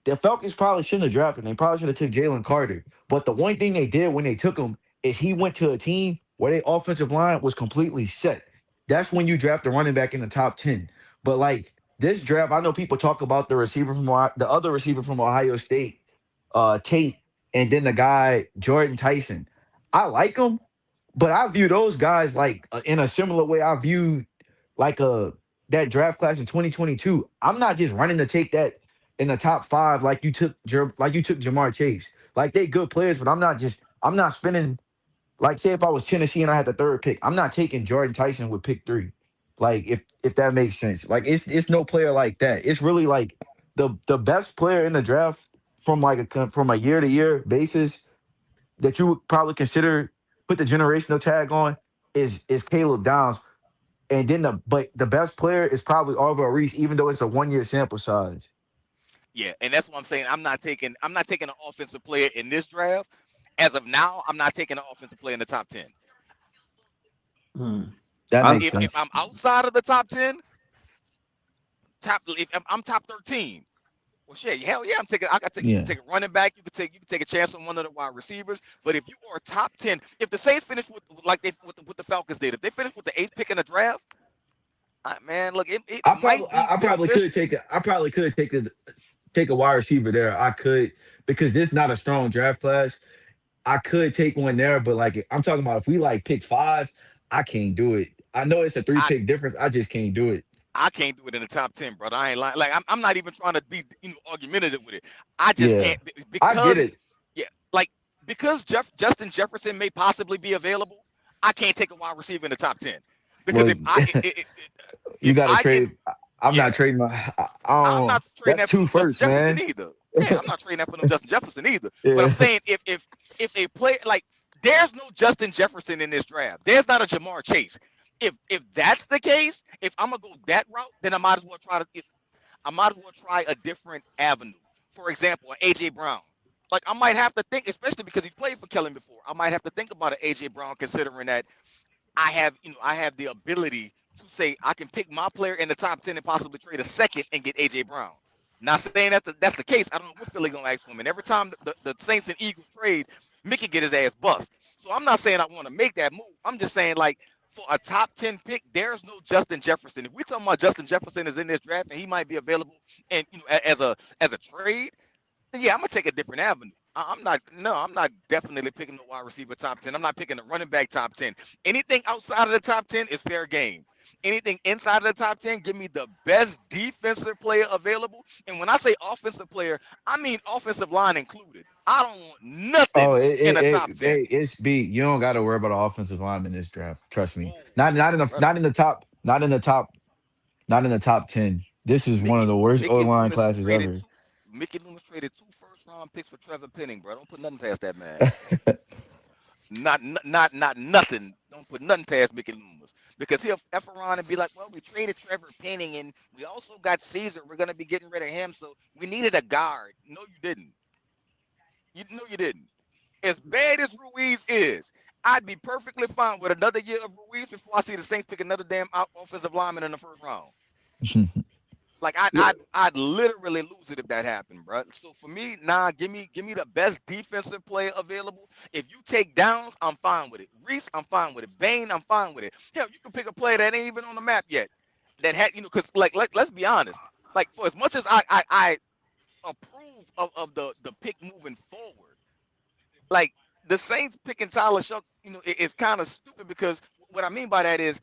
The Falcons probably shouldn't have drafted him. They probably should have took Jalen Carter. But the one thing they did when they took him is he went to a team where their offensive line was completely set. That's when you draft a running back in the top 10. But like this draft, I know people talk about the receiver from the other receiver from Ohio State, Tate, and then the guy Jordan Tyson. I like them, but I view those guys like in a similar way I view like that draft class in 2022. I'm not just running to take that in the top 5 like you took Jamar Chase. Like they good players, but I'm not spending like say if I was Tennessee and I had the 3rd pick, I'm not taking Jordan Tyson with pick 3. Like if that makes sense. Like it's no player like that. It's really like the best player in the draft from from a year to year basis that you would probably consider put the generational tag on is Caleb Downs. And then the best player is probably Arvell Reese, even though it's a 1-year sample size. Yeah, and that's what I'm saying. I'm not taking an offensive player in this draft. As of now, I'm not taking an offensive player in the top 10. That makes If sense. I'm outside of the top 10, if I'm top 13, well, shit, hell yeah, I got to take a running back. You can take a chance on one of the wide receivers. But if you are top 10, if the Saints finish with the Falcons did, if they finish with the 8th pick in the draft, man, look, I probably could take a wide receiver there. I could, because this is not a strong draft class. I could take one there, but like I'm talking about if we like pick 5, I can't do it. I know it's a 3-pick difference. I just can't do it. I can't do it in the top 10, brother. I ain't lying. Like I'm not even trying to be argumentative with it. I just can't because I get it. Yeah, like because Justin Jefferson may possibly be available. I can't take a wide receiver in the top 10 because you got to trade. I'm not trading I'm not trading that's that for 2 firsts, man. Jefferson either. Yeah, I'm not trading that for no Justin Jefferson either. But I'm saying if a play like there's no Justin Jefferson in this draft. There's not a Jamar Chase. If that's the case, if I'm gonna go that route, then I might as well try a different avenue. For example, an AJ Brown. Like I might have to think, especially because he's played for Kellen before. I might have to think about an AJ Brown, considering that I have the ability to say I can pick my player in the top 10 and possibly trade a second and get AJ Brown. Not saying that's the case. I don't know what Philly gonna ask for him. And every time the Saints and Eagles trade, Mickey get his ass bust. So I'm not saying I want to make that move. I'm just saying like for a top 10 pick, there's no Justin Jefferson. If we're talking about Justin Jefferson is in this draft and he might be available and as a trade, then yeah, I'm gonna take a different avenue. I'm not definitely picking the wide receiver top 10. I'm not picking the running back top 10. Anything outside of the top 10 is fair game. Anything inside of the top 10, give me the best defensive player available. And when I say offensive player, I mean offensive line included. I don't want nothing in the top 10. It's B. You don't got to worry about an offensive line in this draft. Trust me. Not in the top 10. This is one of the worst O-line classes ever. Mickey Loomis traded 2 first-round picks for Trevor Penning, bro. Don't put nothing past that man. not nothing. Don't put nothing past Mickey Loomis. Because he'll F around and be like, well, we traded Trevor Penning and we also got Caesar. We're going to be getting rid of him. So we needed a guard. No, you didn't. You didn't. As bad as Ruiz is, I'd be perfectly fine with another year of Ruiz before I see the Saints pick another damn offensive lineman in the first round. Like I'd literally lose it if that happened, bro. So for me, give me the best defensive player available. If you take Downs, I'm fine with it. Reese, I'm fine with it. Bain, I'm fine with it. Hell, you can pick a player that ain't even on the map yet. That had because like let's be honest. Like for as much as I approve of the pick moving forward, like the Saints picking Tyler Shough, is kind of stupid because what I mean by that is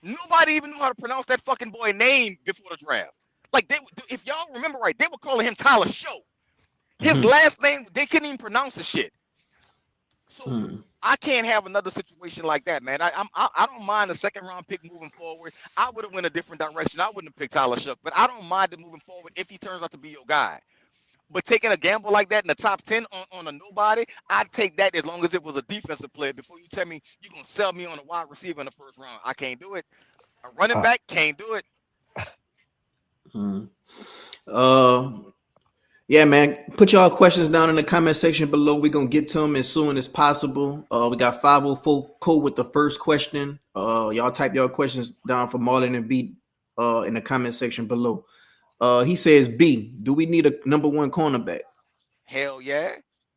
nobody even knew how to pronounce that fucking boy name before the draft. Like if y'all remember right, they were calling him Tyler Shough. His last name, they couldn't even pronounce the shit. So I can't have another situation like that, man. I don't mind a second round pick moving forward. I would have went a different direction. I wouldn't have picked Tyler Shough, but I don't mind it moving forward if he turns out to be your guy. But taking a gamble like that in the top 10 on a nobody, I'd take that as long as it was a defensive player. Before you tell me you're gonna sell me on a wide receiver in the first round, I can't do it. A running back can't do it. Yeah, man. Put y'all questions down in the comment section below. We're gonna get to them as soon as possible. We got 504 code with the first question. Y'all type your questions down for Marlon and Beat in the comment section below. He says B. Do we need a number one cornerback? Hell yeah.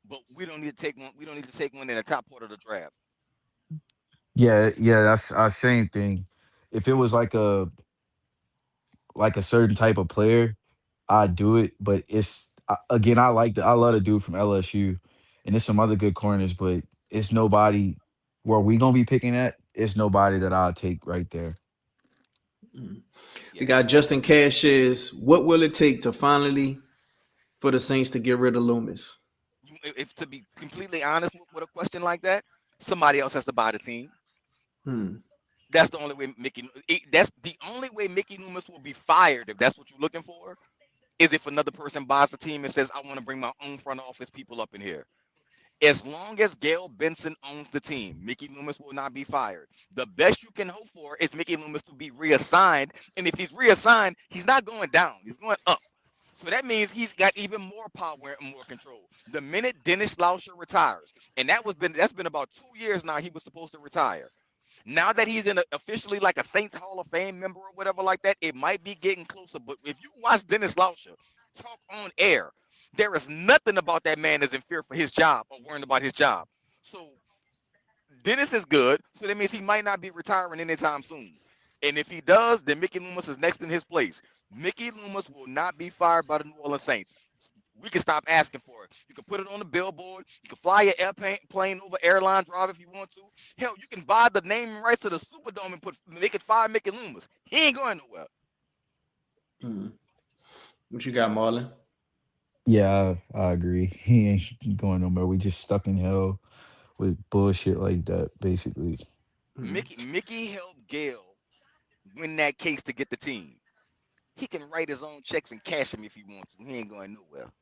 But we don't need to take one. We don't need to take one in the top part of the draft. Yeah, yeah, that's same thing. If it was like a certain type of player, I'd do it. But again, I love the dude from LSU, and there's some other good corners, but it's nobody where we gonna be picking at. It's nobody that I'll take right there. We Yeah. got Justin Cash says, what will it take to finally for the Saints to get rid of Loomis? If to be completely honest with a question like that, somebody else has to buy the team. Hmm. That's the only way that's the only way Mickey Loomis will be fired if that's what you're looking for, is if another person buys the team and says, I want to bring my own front office people up in here. As long as Gail Benson owns the team, Mickey Loomis will not be fired. The best you can hope for is Mickey Loomis to be reassigned. And if he's reassigned, he's not going down, he's going up. So that means he's got even more power and more control. The minute Dennis Lauscher retires, and that's been about 2 years now, he was supposed to retire. Now that he's officially like a Saints Hall of Fame member or whatever like that, it might be getting closer. But if you watch Dennis Lauscher talk on air, there is nothing about that man is in fear for his job or worrying about his job. So Dennis is good. So that means he might not be retiring anytime soon. And if he does, then Mickey Loomis is next in his place. Mickey Loomis will not be fired by the New Orleans Saints. We can stop asking for it. You can put it on the billboard. You can fly your airplane over Airline Drive if you want to. Hell, you can buy the naming rights to the Superdome and make it fire Mickey Loomis. He ain't going nowhere. Hmm. What you got, Marlon? Yeah, I agree. He ain't going nowhere. We just stuck in hell with bullshit like that, basically. Hmm. Mickey helped Gail win that case to get the team. He can write his own checks and cash them if he wants to. He ain't going nowhere.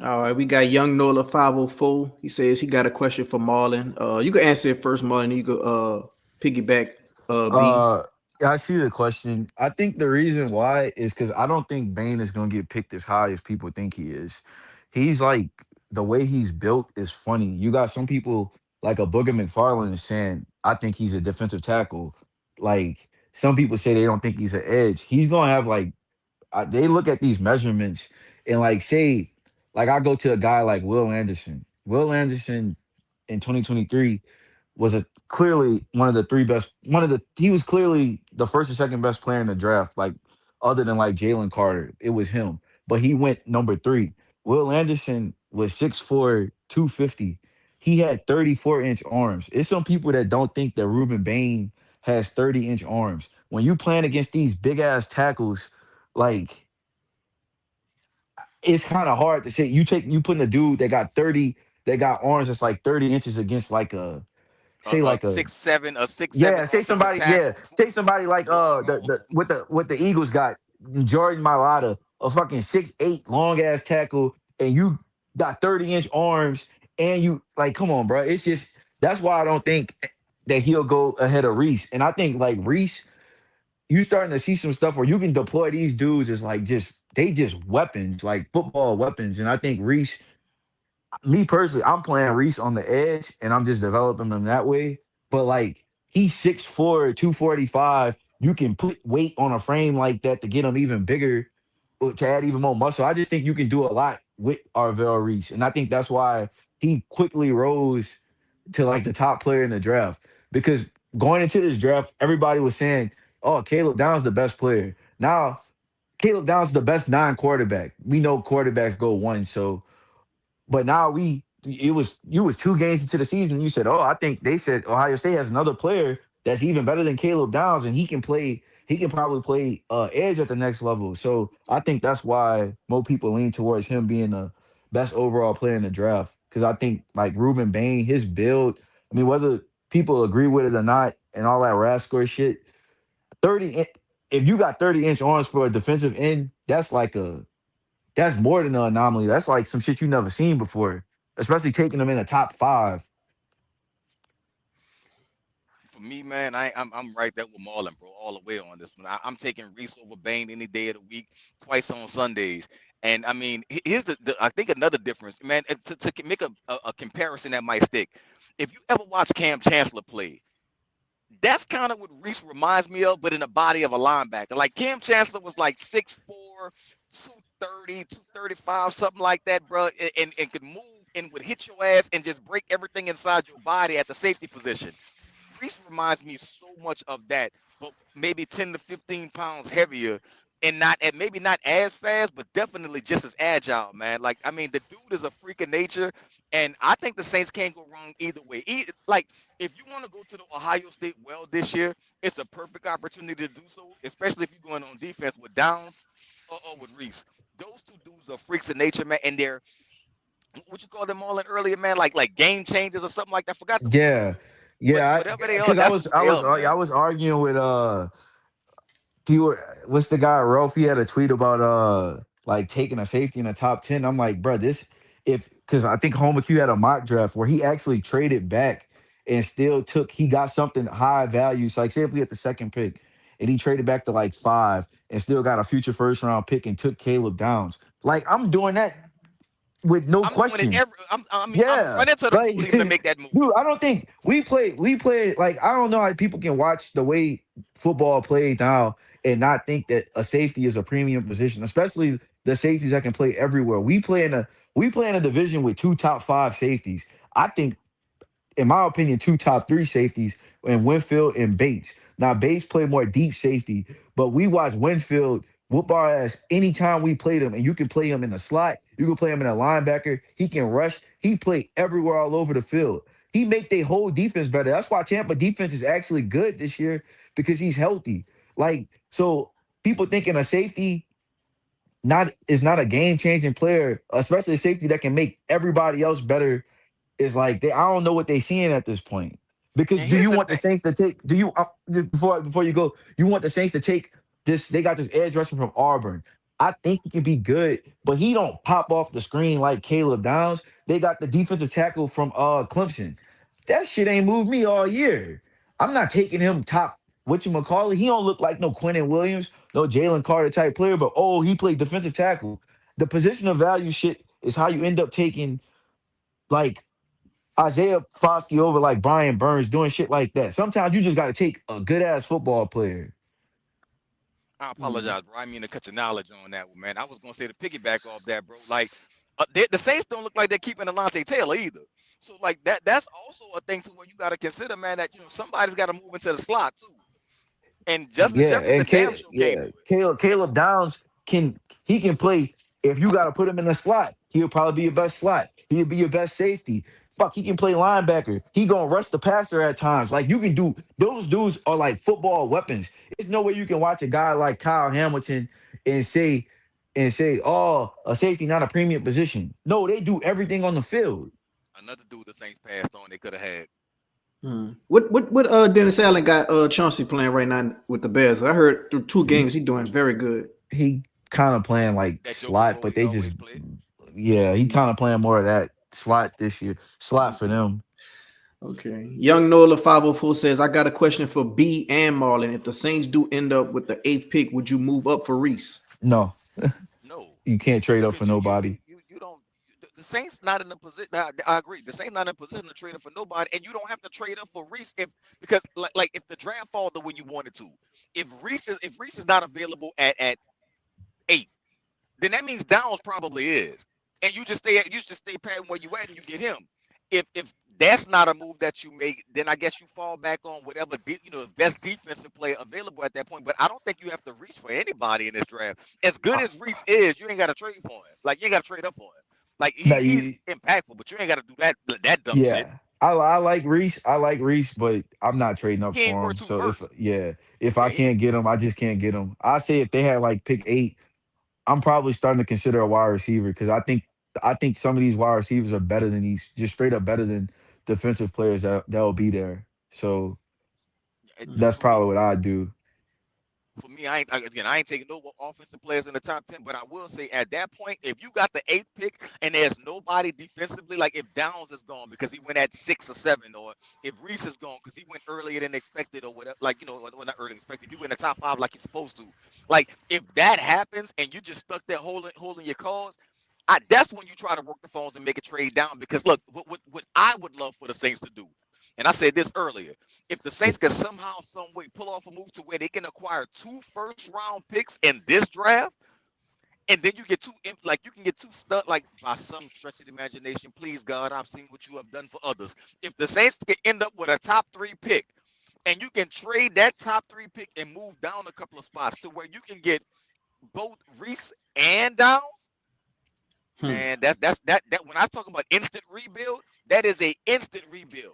All right, we got Young Nola 504. He says he got a question for Marlon. You can answer it first, Marlon. You go piggyback B. Uh, yeah, I see the question. I think the reason why is because I don't think Bane is gonna get picked as high as people think he is. He's like the way he's built is funny. You got some people like a Booger McFarland is saying, I think he's a defensive tackle. Like some people say they don't think he's an edge. He's gonna have like they look at these measurements and like say like I go to a guy like Will Anderson. Will Anderson in 2023 was a clearly one of the three best. He was clearly the first or second best player in the draft. Like other than like Jalen Carter, it was him. But he went number three. Will Anderson was 6'4", 250. He had 34-inch arms. It's some people that don't think that Ruben Bain has 30-inch arms. When you playing against these big ass tackles, like it's kind of hard to say. You putting a dude that got 30, that got arms that's like 30 inches against like a say A like a 6'7", a 6'7" yeah, offensive yeah, tackle. say somebody like Whoa. the Eagles got Jordan Mailata, a fucking 6'8" long ass tackle, and you got 30-inch arms, and you like, come on, bro. It's just that's why I don't think that he'll go ahead of Reese. And I think like Reese, you starting to see some stuff where you can deploy these dudes as like just weapons, like football weapons. And I think Reese, me personally, I'm playing Reese on the edge and I'm just developing him that way. But like he's 6'4", 245. You can put weight on a frame like that to get him even bigger, to add even more muscle. I just think you can do a lot with Arvell Reese. And I think that's why he quickly rose to like the top player in the draft. Because going into this draft, everybody was saying, oh, Caleb Downs the best player. Now, Caleb Downs is the best non-quarterback. We know quarterbacks go one, so but now you was 2 games into the season. You said, "Oh, I think they said Ohio State has another player that's even better than Caleb Downs, and he can play. He can probably play edge at the next level." So I think that's why more people lean towards him being the best overall player in the draft. Because I think like Ruben Bain, his build. I mean, whether people agree with it or not, and all that rascal shit, 30. If you got 30-inch arms for a defensive end, that's more than an anomaly. That's like some shit you never seen before, especially taking them in the top five. For me, man, I'm right there with Marlon, bro, all the way on this one. I'm taking Reese over Bain any day of the week, twice on Sundays. And I mean, here's the I think another difference, man, to make a comparison that might stick. If you ever watch Cam Chancellor play, That's kind of what Reese reminds me of, but in the body of a linebacker. Like Cam Chancellor was like 6'4", 230, 235, something like that, bro, and could move and would hit your ass and just break everything inside your body at the safety position. Reese reminds me so much of that, but maybe 10 to 15 pounds heavier and not and maybe not as fast, but definitely just as agile, man. Like, I mean, the dude is a freak of nature, and I think the Saints can't go wrong either way. Like, if you want to go to the Ohio State well this year, it's a perfect opportunity to do so, especially if you're going on defense with Downs or with Reese. Those two dudes are freaks of nature, man, and they're what you call them all in earlier, man, like game changers or something like that. I forgot the word Yeah, for it. But yeah, whatever they are, because I that's was who I they was are, I man. was arguing with what's the guy Ralph? He had a tweet about like taking a safety in the top 10. I'm like, bro, this if because I think Homa Q had a mock draft where he actually traded back and still he got something high value. So like say if we had the second pick and he traded back to like 5 and still got a future first round pick and took Caleb Downs. Like I'm doing that with no I'm doing it question. every. I'm Yeah, running to the like, podium to make that move. dude, I don't think we play like I don't know how people can watch the way football played now and not think that a safety is a premium position, especially the safeties that can play everywhere. We play in a division with 2 top 5 safeties. I think in my opinion, 2 top 3 safeties and Winfield and Bates. Now Bates play more deep safety, but we watch Winfield whoop our ass anytime we play them, and you can play him in the slot, you can play him in a linebacker. He can rush. He play everywhere all over the field. He make their whole defense better. That's why Tampa defense is actually good this year because he's healthy. Like so, people thinking a safety not is not a game changing player, especially a safety that can make everybody else better is like I don't know what they seeing at this point. Because And do here's you the want the thing. Saints to take? Do you just before you go? You want the Saints to take this? They got this edge rusher from Auburn. I think he can be good, but he don't pop off the screen like Caleb Downs. They got the defensive tackle from Clemson. That shit ain't moved me all year. I'm not taking him top. What you call it? He don't look like no Quentin Williams, no Jalen Carter type player, but oh, he played defensive tackle. The position of value shit is how you end up taking like Isaiah Foskey over like Brian Burns doing shit like that. Sometimes you just got to take a good ass football player. I Hmm. apologize, bro. I mean to cut your knowledge on that one, man. I was gonna say to piggyback off that, bro. Like, the Saints don't look like they're keeping Alontae Taylor either. So like that's also a thing to where you got to consider, man. That somebody's got to move into the slot too. And Justin Yeah, and Jefferson damn sure can't do it. Caleb Downs can play if you got to put him in the slot. He'll probably be your best slot. He'll be your best safety. Fuck, he can play linebacker. He gonna rush the passer at times. Like you can do those dudes are like football weapons. There's no way you can watch a guy like Kyle Hamilton and say, oh, a safety not a premium position. No, they do everything on the field. Another dude the Saints passed on they could have had. Hmm. What Dennis Allen got Chauncey playing right now with the Bears? I heard through 2 games he doing very good. He kind of playing like That Joker slot, role but he they just always played. yeah, he kind of playing more of that slot this year. Slot for them. Okay. Young Nola 504 says, I got a question for B and Marlon. If the Saints do end up with the 8th pick, would you move up for Reese? No, No, you can't trade up for because nobody. you don't. The Saints not in a position. I agree. The Saints not in a position to trade up for nobody, and you don't have to trade up for Reese if because like if the draft fall the way you wanted to, if Reese is not available at 8, then that means Downs probably is, and you just stay patting where you at and you get him. If that's not a move that you make, then I guess you fall back on whatever best defensive player available at that point. But I don't think you have to reach for anybody in this draft. As good Uh, as Reese is, you ain't got to trade for him. Like you ain't got to trade up for him. Like Now he's you, impactful, but you ain't got to do that dumb shit. yeah, I like Reese. I like Reese, but I'm not trading up He ain't for worth him. two So if first. yeah, if Yeah, I he ain't. can't get him, I just can't get him. I say if they had like pick 8, I'm probably starting to consider a wide receiver because I think some of these wide receivers are better than these, just straight up better than defensive players that will be there. So that's For me, probably what I do. I ain't taking no offensive players in the top 10, but I will say at that point, if you got the 8th pick and there's nobody defensively, like if Downs is gone because he went at 6 or 7, or if Reese is gone because he went earlier than expected or whatever, like well, not earlier than expected, you went in the top 5 like you're supposed to. Like if that happens and you just stuck there holding your calls, that's when you try to work the phones and make a trade down. Because look, what I would love for the Saints to do. And I said this earlier. If the Yeah. Saints can somehow, some way pull off a move to where they can acquire 2 first-round picks in this draft, and then you get like you can get 2 stud, like by some stretch of the imagination, please God, I've seen what you have done for others. If the Saints can end up with a top 3 pick, and you can trade that top 3 pick and move down a couple of spots to where you can get both Reese and Downs, Hmm. man, that when I talk about instant rebuild, that is a instant rebuild.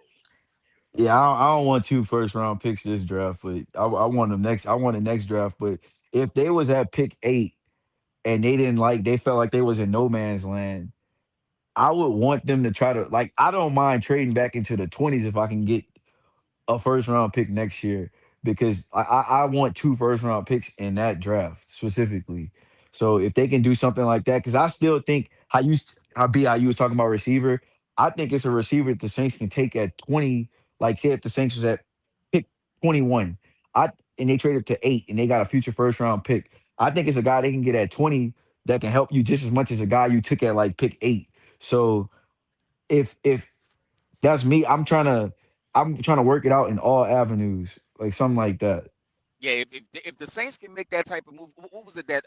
Yeah, I don't want 2 first round picks this draft, but I want them next. I want the next draft. But if they was at pick 8 and they felt like they was in no man's land, I would want them to try to like. I don't mind trading back into the 20s if I can get a first round pick next year because I want 2 first round picks in that draft specifically. So if they can do something like that, because I still think how you was talking about receiver, I think it's a receiver that the Saints can take at 20. Like say if the Saints was at pick 21, I and they traded to 8 and they got a future first round pick. I think it's a guy they can get at 20 that can help you just as much as a guy you took at like pick 8. So if that's me. I'm trying to work it out in all avenues, like something like that. Yeah, if the Saints can make that type of move, what was it that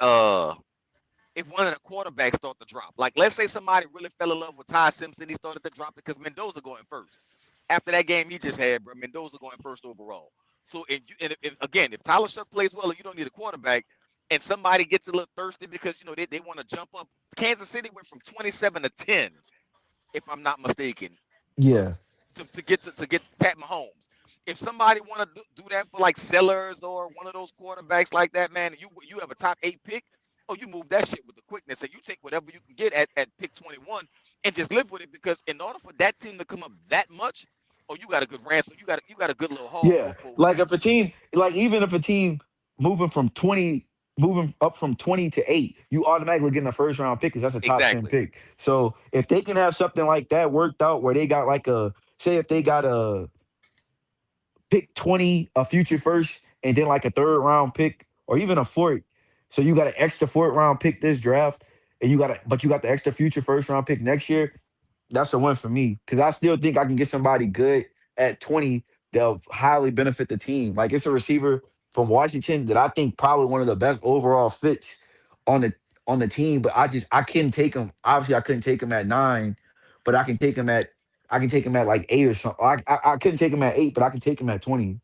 if one of the quarterbacks start to drop, like let's say somebody really fell in love with Ty Simpson, he started to drop because Mendoza going first. After that game he just had, bro, Mendoza going first overall. So if Tyler Shuck plays well and you don't need a quarterback, and somebody gets a little thirsty because they want to jump up, Kansas City went from 27-10, if I'm not mistaken, Yeah, to get Pat Mahomes. If somebody want to do that for like Sellers or one of those quarterbacks like that, man, and you have a top 8 pick, oh, you move that shit with the quickness and you take whatever you can get at pick 21 and just live with it, because in order for that team to come up that much, oh, you got a good ransom, you got a good little haul yeah. for Like them. if a team, like even if a team moving from 20, moving up from 20 to 8, you automatically getting a first round pick because that's a top 10 Exactly. pick. So if they can have something like that worked out where they got like say if they got a pick 20, a future first, and then like a third round pick or even a fourth. So you got an extra fourth round pick this draft, and but you got the extra future first round pick next year. That's a win for me because I still think I can get somebody good at 20 that'll highly benefit the team. Like it's a receiver from Washington that I think probably one of the best overall fits on the team, but I couldn't take him. Obviously, I couldn't take him at 9, but I can take him at like 8 or something. I couldn't take him at 8, but I can take him at 20.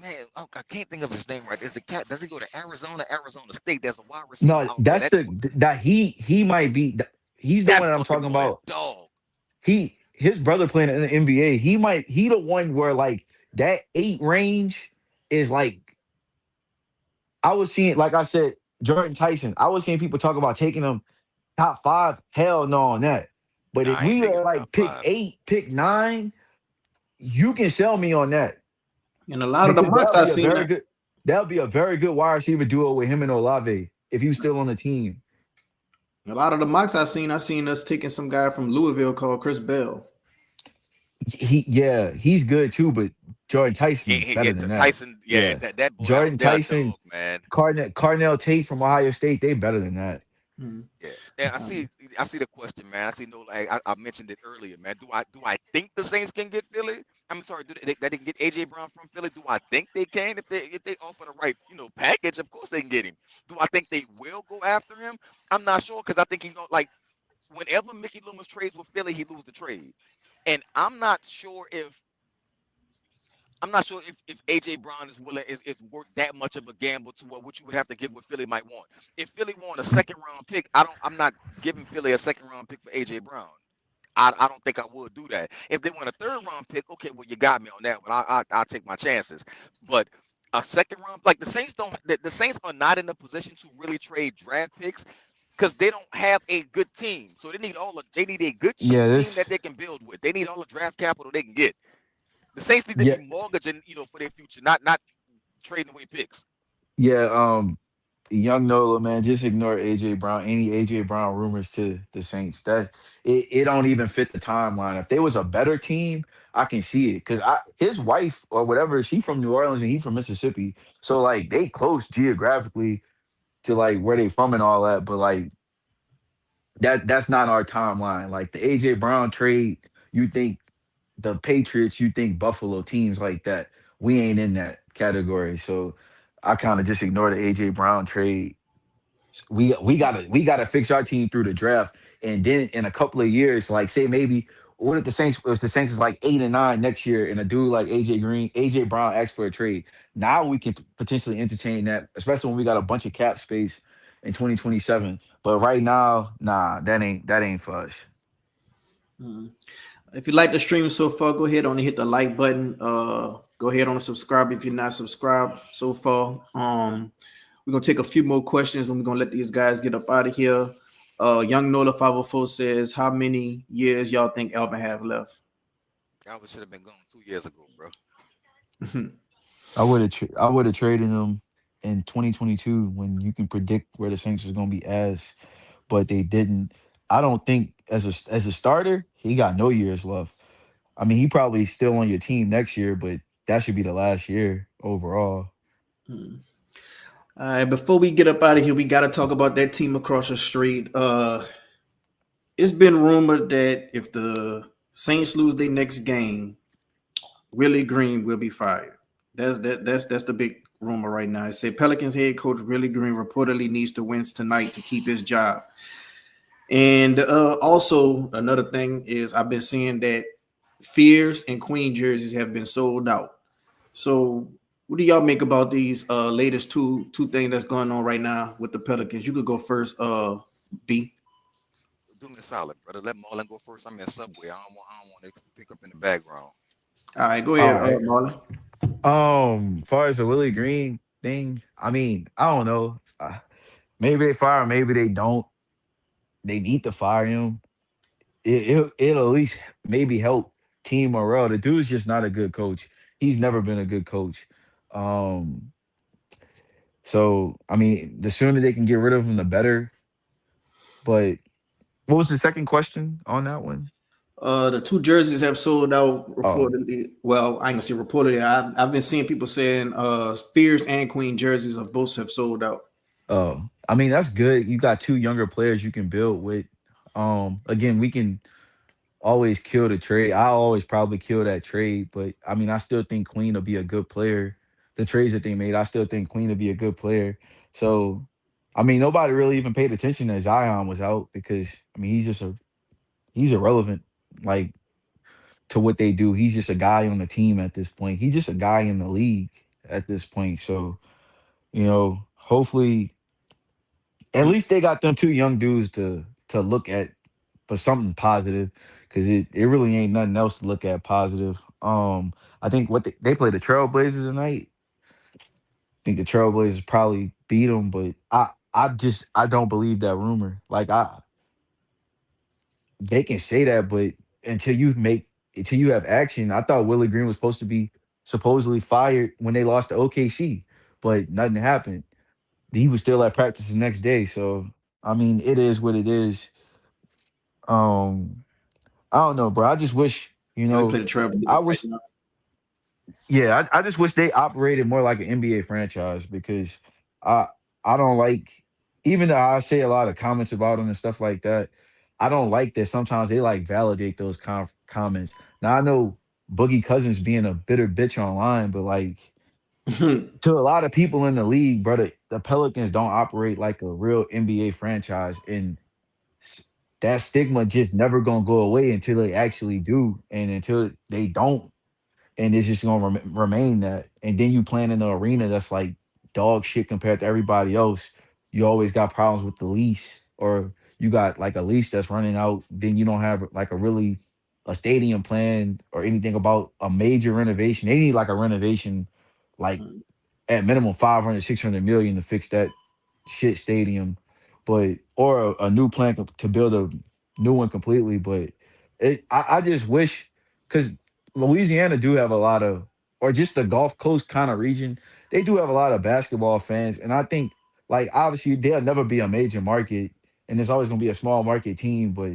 Man, I can't think of his name right. Is the cat? Does he go to Arizona? Arizona State. There's a wide receiver No, out there. that's that he might be. He's the That one that I'm fucking talking boy, a about. dog. His brother playing in the NBA. He the one where like that 8 range is like I was seeing, like I said, Jordan Tyson. I was seeing people talk about taking him top 5. Hell no on that. But Nah, if I ain't we taking are him top like pick five. 8, pick 9, you can sell me on that And a lot of the because mocks I seen, that'll be a very good wide receiver duo with him and Olave if he was still on the team. a lot of the mocks I seen us taking some guy from Louisville called Chris Bell. He's good too, but Jordan Tyson better than that. Tyson. Yeah, Yeah, that boy out Jordan there, a Tyson, dog, man. Carnell Tate from Ohio State, they better than that. Hmm. Yeah, and I Um, see. I see the question, man. I see no. Like I mentioned it earlier, man. Do I think the Saints can get Philly? I'm sorry, that they can get AJ Brown from Philly? Do I think they can if they offer the right package? Of course they can get him. Do I think they will go after him? I'm not sure, because I think he's like, whenever Mickey Loomis trades with Philly, he loses the trade, and I'm not sure if AJ Brown is worth that much of a gamble to what you would have to give what Philly might want. If Philly want a second round pick, I'm not giving Philly a second round pick for AJ Brown. I don't think I would do that. If they want a third round pick, okay, well you got me on that one. I'll take my chances. But a second round, like the Saints don't, the Saints are not in a position to really trade draft picks because they don't have a good team. So they need a good cheap Yeah, team that this they can build with. They need all the draft capital they can get. The Saints need to yeah be mortgaging, for their future, not trading away picks. yeah young Nola, man, just ignore AJ Brown. Any AJ Brown rumors to the Saints that it don't even fit the timeline. If they was a better team, I can see it because his wife or whatever, she from New Orleans and he from Mississippi, so like they close geographically to like where they from and all that. But like that's not our timeline. Like the AJ Brown trade, you think the Patriots, you think Buffalo, teams like that. We ain't in that category. So I kind of just ignore the AJ Brown trade. We gotta fix our team through the draft, and then in a couple of years, like say maybe what if the Saints was the Saints is like 8-9 next year, and a dude like AJ Brown asks for a trade. Now we can potentially entertain that, especially when we got a bunch of cap space in 2027. But right now, nah, that ain't for us. Mhm. If you like the stream so far, go ahead on and hit the like button. Go ahead on and subscribe if you're not subscribed so far. We're gonna take a few more questions and we're gonna let these guys get up out of here. Young Nola 504 says, how many years y'all think Alvin have left? Calvin should have been gone 2 years ago, bro. I would have traded him in 2022 when you can predict where the Saints was gonna be as, but they didn't. I don't think as a starter, he got no years left. I mean, he probably still on your team next year, but that should be the last year overall. Hmm. All right, before we get up out of here, we got to talk about that team across the street. It's been rumored that if the Saints lose their next game, Willie Green will be fired. That's the big rumor right now. It said Pelicans head coach Willie Green reportedly needs to win tonight to keep his job. And also another thing is I've been seeing that Fears and Queen jerseys have been sold out. So what do y'all make about these latest two things that's going on right now with the Pelicans? You could go first, B. Do me a solid, brother. Let Marlon go first. I'm in Subway. I don't want to pick up in the background. All right, go All ahead, right. Marlon. Far as the Willie Green thing, I mean, I don't know. Maybe they fire him, maybe they don't. They need to fire him. It'll at least maybe help team morale. The dude's just not a good coach. He's never been a good coach. Um, so I mean, the sooner they can get rid of him, the better. But what was the second question on that one? The two jerseys have sold out Oh, reportedly. Well, I ain't gonna say reportedly. I've been seeing people saying Fears and Queen jerseys of both have sold out. oh, I mean that's good. You got two younger players you can build with. Again, we can always kill the trade. I always probably kill that trade, but I mean, I still think Queen will be a good player. The trades that they made, I still think Queen will be a good player. So, I mean, nobody really even paid attention that Zion was out because I mean, he's irrelevant, like to what they do. He's just a guy on the team at this point. He's just a guy in the league at this point. So, hopefully, at least they got them two young dudes to look at for something positive because it really ain't nothing else to look at positive. I think what they play the Trailblazers tonight. I think the Trailblazers probably beat them, but I don't believe that rumor. Like they can say that, but until you make until you have action, I thought Willie Green was supposed to be supposedly fired when they lost to OKC, but nothing happened. He was still at practice the next day. So I mean, it is what it is. Um, I don't know, bro. I just wish, Yeah, we play the I Trailblazers right wish, now. yeah, I just wish they operated more like an NBA franchise because I I don't like, even though I say a lot of comments about them and stuff like that, I don't like that sometimes they like validate those comments. Now I know Boogie Cousins being a bitter bitch online, but like to a lot of people in the league, brother, the Pelicans don't operate like a real NBA franchise, and s- that stigma just never gonna go away until they actually do, and until they don't, and it's just gonna remain that. And then you playing in the arena that's like dog shit compared to everybody else. You always got problems with the lease, or you got like a lease that's running out. Then you don't have like a stadium plan or anything about a major renovation. They need like a renovation, like at minimum 500, 600 million to fix that shit stadium, but or a new plan to build a new one completely. But I just wish because Louisiana do have a lot of, or just the Gulf Coast kind of region, they do have a lot of basketball fans, and I think like obviously they'll never be a major market, and it's always gonna be a small market team, but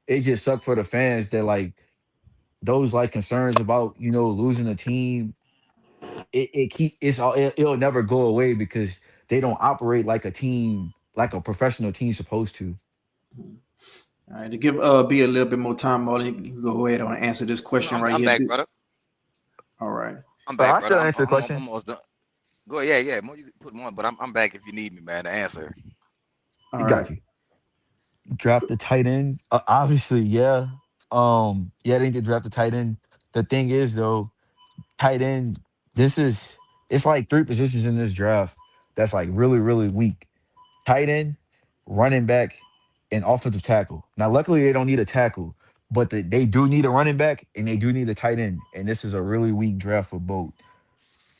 it just suck for the fans that like those like concerns about losing a team, it'll never go away because they don't operate like a team, like a professional team supposed to. All right, to give B a little bit more time, Marlon, you can go ahead and answer this No, question right I'm here. back, brother. All right. I'm Oh, back, I brother. still answer the I'm question. almost done. Go ahead, yeah. More you can put more, but I'm back if you need me, man, to answer. All right. Got you. Draft the tight end. Obviously, yeah. Yeah, they need to draft the tight end. The thing is, though, tight end. This is it's like three positions in this draft that's like really, really weak. Tight end, running back, and offensive tackle. Now, luckily, they don't need a tackle, but they do need a running back and they do need a tight end. And this is a really weak draft for both.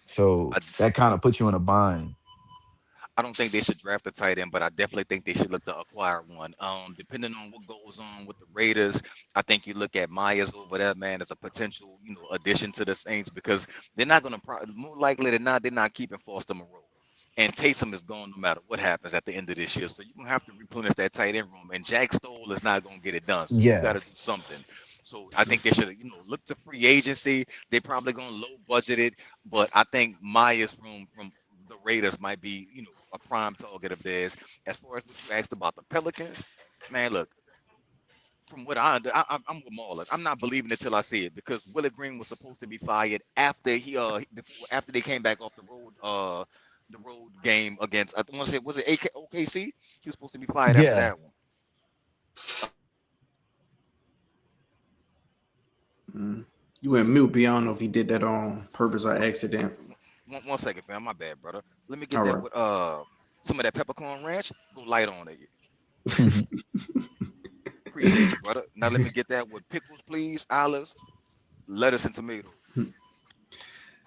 So I that kind of puts you in a bind. I don't think they should draft a tight end, but I definitely think they should look to acquire one. Depending on what goes on with the Raiders, I think you look at Myers over there, man, as a potential, addition to the Saints because they're not going to, more likely than not, they're not keeping Foster Moreau. And Taysom is gone no matter what happens at the end of this year. So you're going to have to replenish that tight end room. And Jack Stoll is not going to get it done. So you got Yeah. to do something. So I think they should, look to free agency. They probably going to low budget it. But I think Myers from the Raiders might be, a prime target of theirs. As far as what you asked about the Pelicans, man, look, from what I'm with Marlon. I'm not believing it till I see it because Willie Green was supposed to be fired after after they came back off the road game against I want to say was it OKC? He was supposed to be fired after Yeah. that one. You went mute, B. I don't know if he did that on purpose or accident. One second, fam. My bad, brother. Let me get All that right. with some of that peppercorn ranch. Go light on it. Appreciate you, brother. Now let me get that with pickles, please, olives, lettuce, and tomatoes.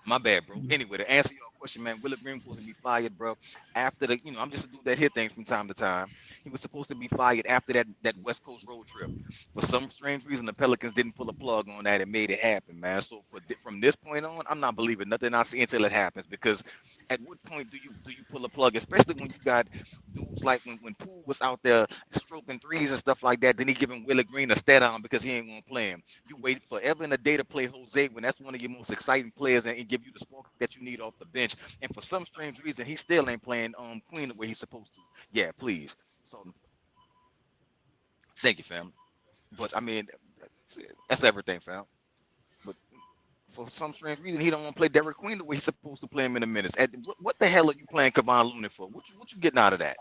My bad, bro. Anyway, to answer your question, man, Willie Green was supposed to be fired, bro. After I'm just a dude that hit things from time to time. He was supposed to be fired after that West Coast road trip. For some strange reason, the Pelicans didn't pull a plug on that and made it happen, man. So from this point on, I'm not believing nothing I see until it happens. Because at what point do you pull a plug, especially when you got dudes like when Poole was out there stroking threes and stuff like that, then he giving Willie Green a stat on because he ain't gonna play him. You wait forever and a day to play Jose when that's one of your most exciting players and give you the spark that you need off the bench. And for some strange reason, he still ain't playing Queen the way he's supposed to. Yeah, please. So thank you, fam. But I mean, that's everything, fam. But for some strange reason, he don't want to play Derek Queen the way he's supposed to play him in the minutes. And what the hell are you playing Kevon Looney for? What you getting out of that?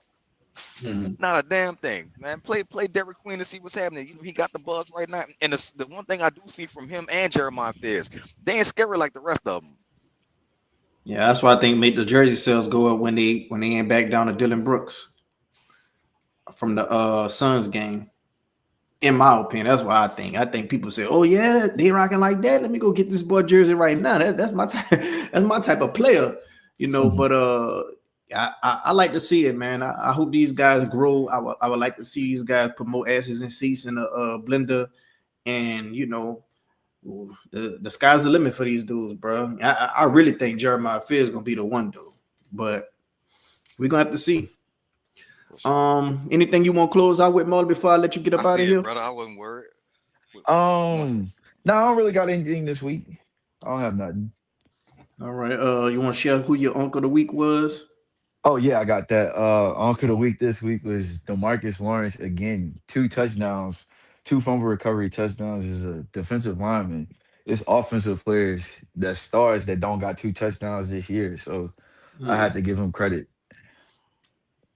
Not a damn thing, man. Play Derek Queen to see what's happening. He got the buzz right now. And the one thing I do see from him and Jeremiah Fierce, they ain't scary like the rest of them. Yeah, that's why I think make the jersey sales go up when they ain't back down to Dylan Brooks from the Suns game. In my opinion, that's why I think. I think people say, "Oh yeah, they rocking like that. Let me go get this boy jersey right now." That's my type. That's my type of player, But I like to see it, man. I hope these guys grow. I would like to see these guys put more asses and seats in the blender, and the sky's the limit for these dudes, bro. I really think Jeremiah Fields is gonna be the one dude, but we're gonna have to see. For sure. Anything you want to close out with, Molly, before I let you get I up out of see it, here? brother. I wasn't worried. One second. No, I don't really got anything this week. I don't have nothing. All right. You want to share who your uncle of the week was? Oh yeah, I got that. Uncle of the week this week was Demarcus Lawrence again. 2 touchdowns, 2 fumble recovery touchdowns as a defensive lineman. It's offensive players that stars that don't got 2 touchdowns this year. So I had to give him credit.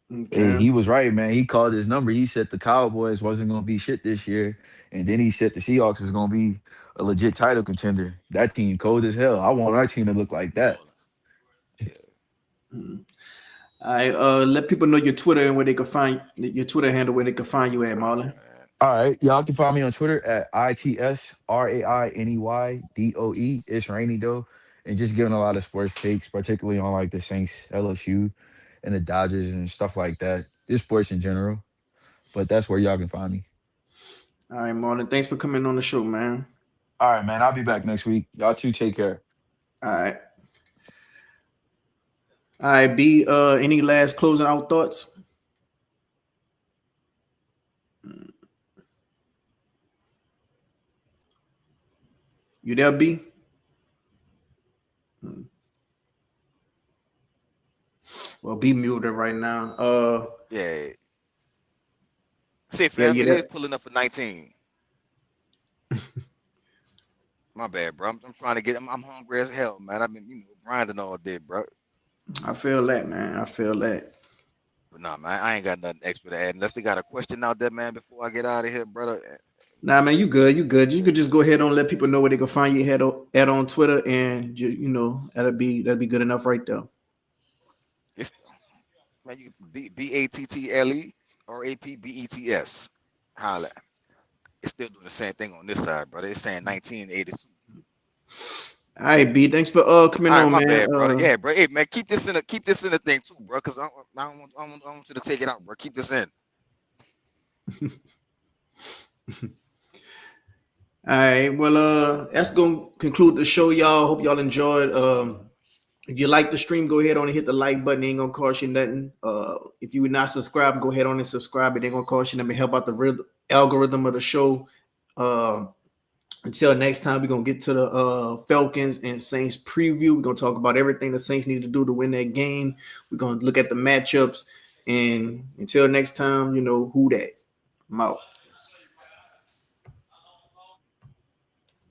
Hey, Okay. he was right, man. He called his number. He said the Cowboys wasn't gonna be shit this year. And then he said the Seahawks was gonna be a legit title contender. That team cold as hell. I want our team to look like New that. Orleans. Yeah. I let people know your Twitter and where they can find your Twitter handle where they can find you at, Marlon. Man. All right, y'all can find me on Twitter at ITSRAINEYDOE. It's rainy though, and just giving a lot of sports takes, particularly on like the Saints, LSU, and the Dodgers and stuff like that. Just sports in general. But that's where y'all can find me. All right, Marlon. Thanks for coming on the show, man. All right, man. I'll be back next week. Y'all too. Take care. All right. All right, B. Any last closing out thoughts? You there, B? Well, be muted right now. Yeah. See, Yeah, fam, yeah. it is pulling up for 19. My bad, bro. I'm trying to get. I'm hungry as hell, man. I've been, grinding all day, bro. I feel that, man. I feel that. But nah, man, I ain't got nothing extra to add. Unless they got a question out there, man, before I get out of here, brother. Nah, man, you good. You good. You could just go ahead and let people know where they can find you at on Twitter, and that'll be good enough right there. It's, man, you BATTLE or APBETS. Holla. It's still doing the same thing on this side, brother. It's saying 1982. All right, B. Thanks for coming All right, on, my man. bad, brother. Yeah, bro. Hey, man, keep this in the thing too, bro. Cause I don't want you to take it out, bro. Keep this in. All right. Well, that's gonna conclude the show, y'all. Hope y'all enjoyed. If you like the stream, go ahead on and hit the like button. It ain't gonna cost you nothing. If you would not subscribe, go ahead on and subscribe. It ain't gonna cost you nothing. Help out the algorithm of the show. Until next time, we're gonna get to the Falcons and Saints preview. We're gonna talk about everything the Saints need to do to win that game. We're gonna look at the matchups. And until next time, who that? I'm out.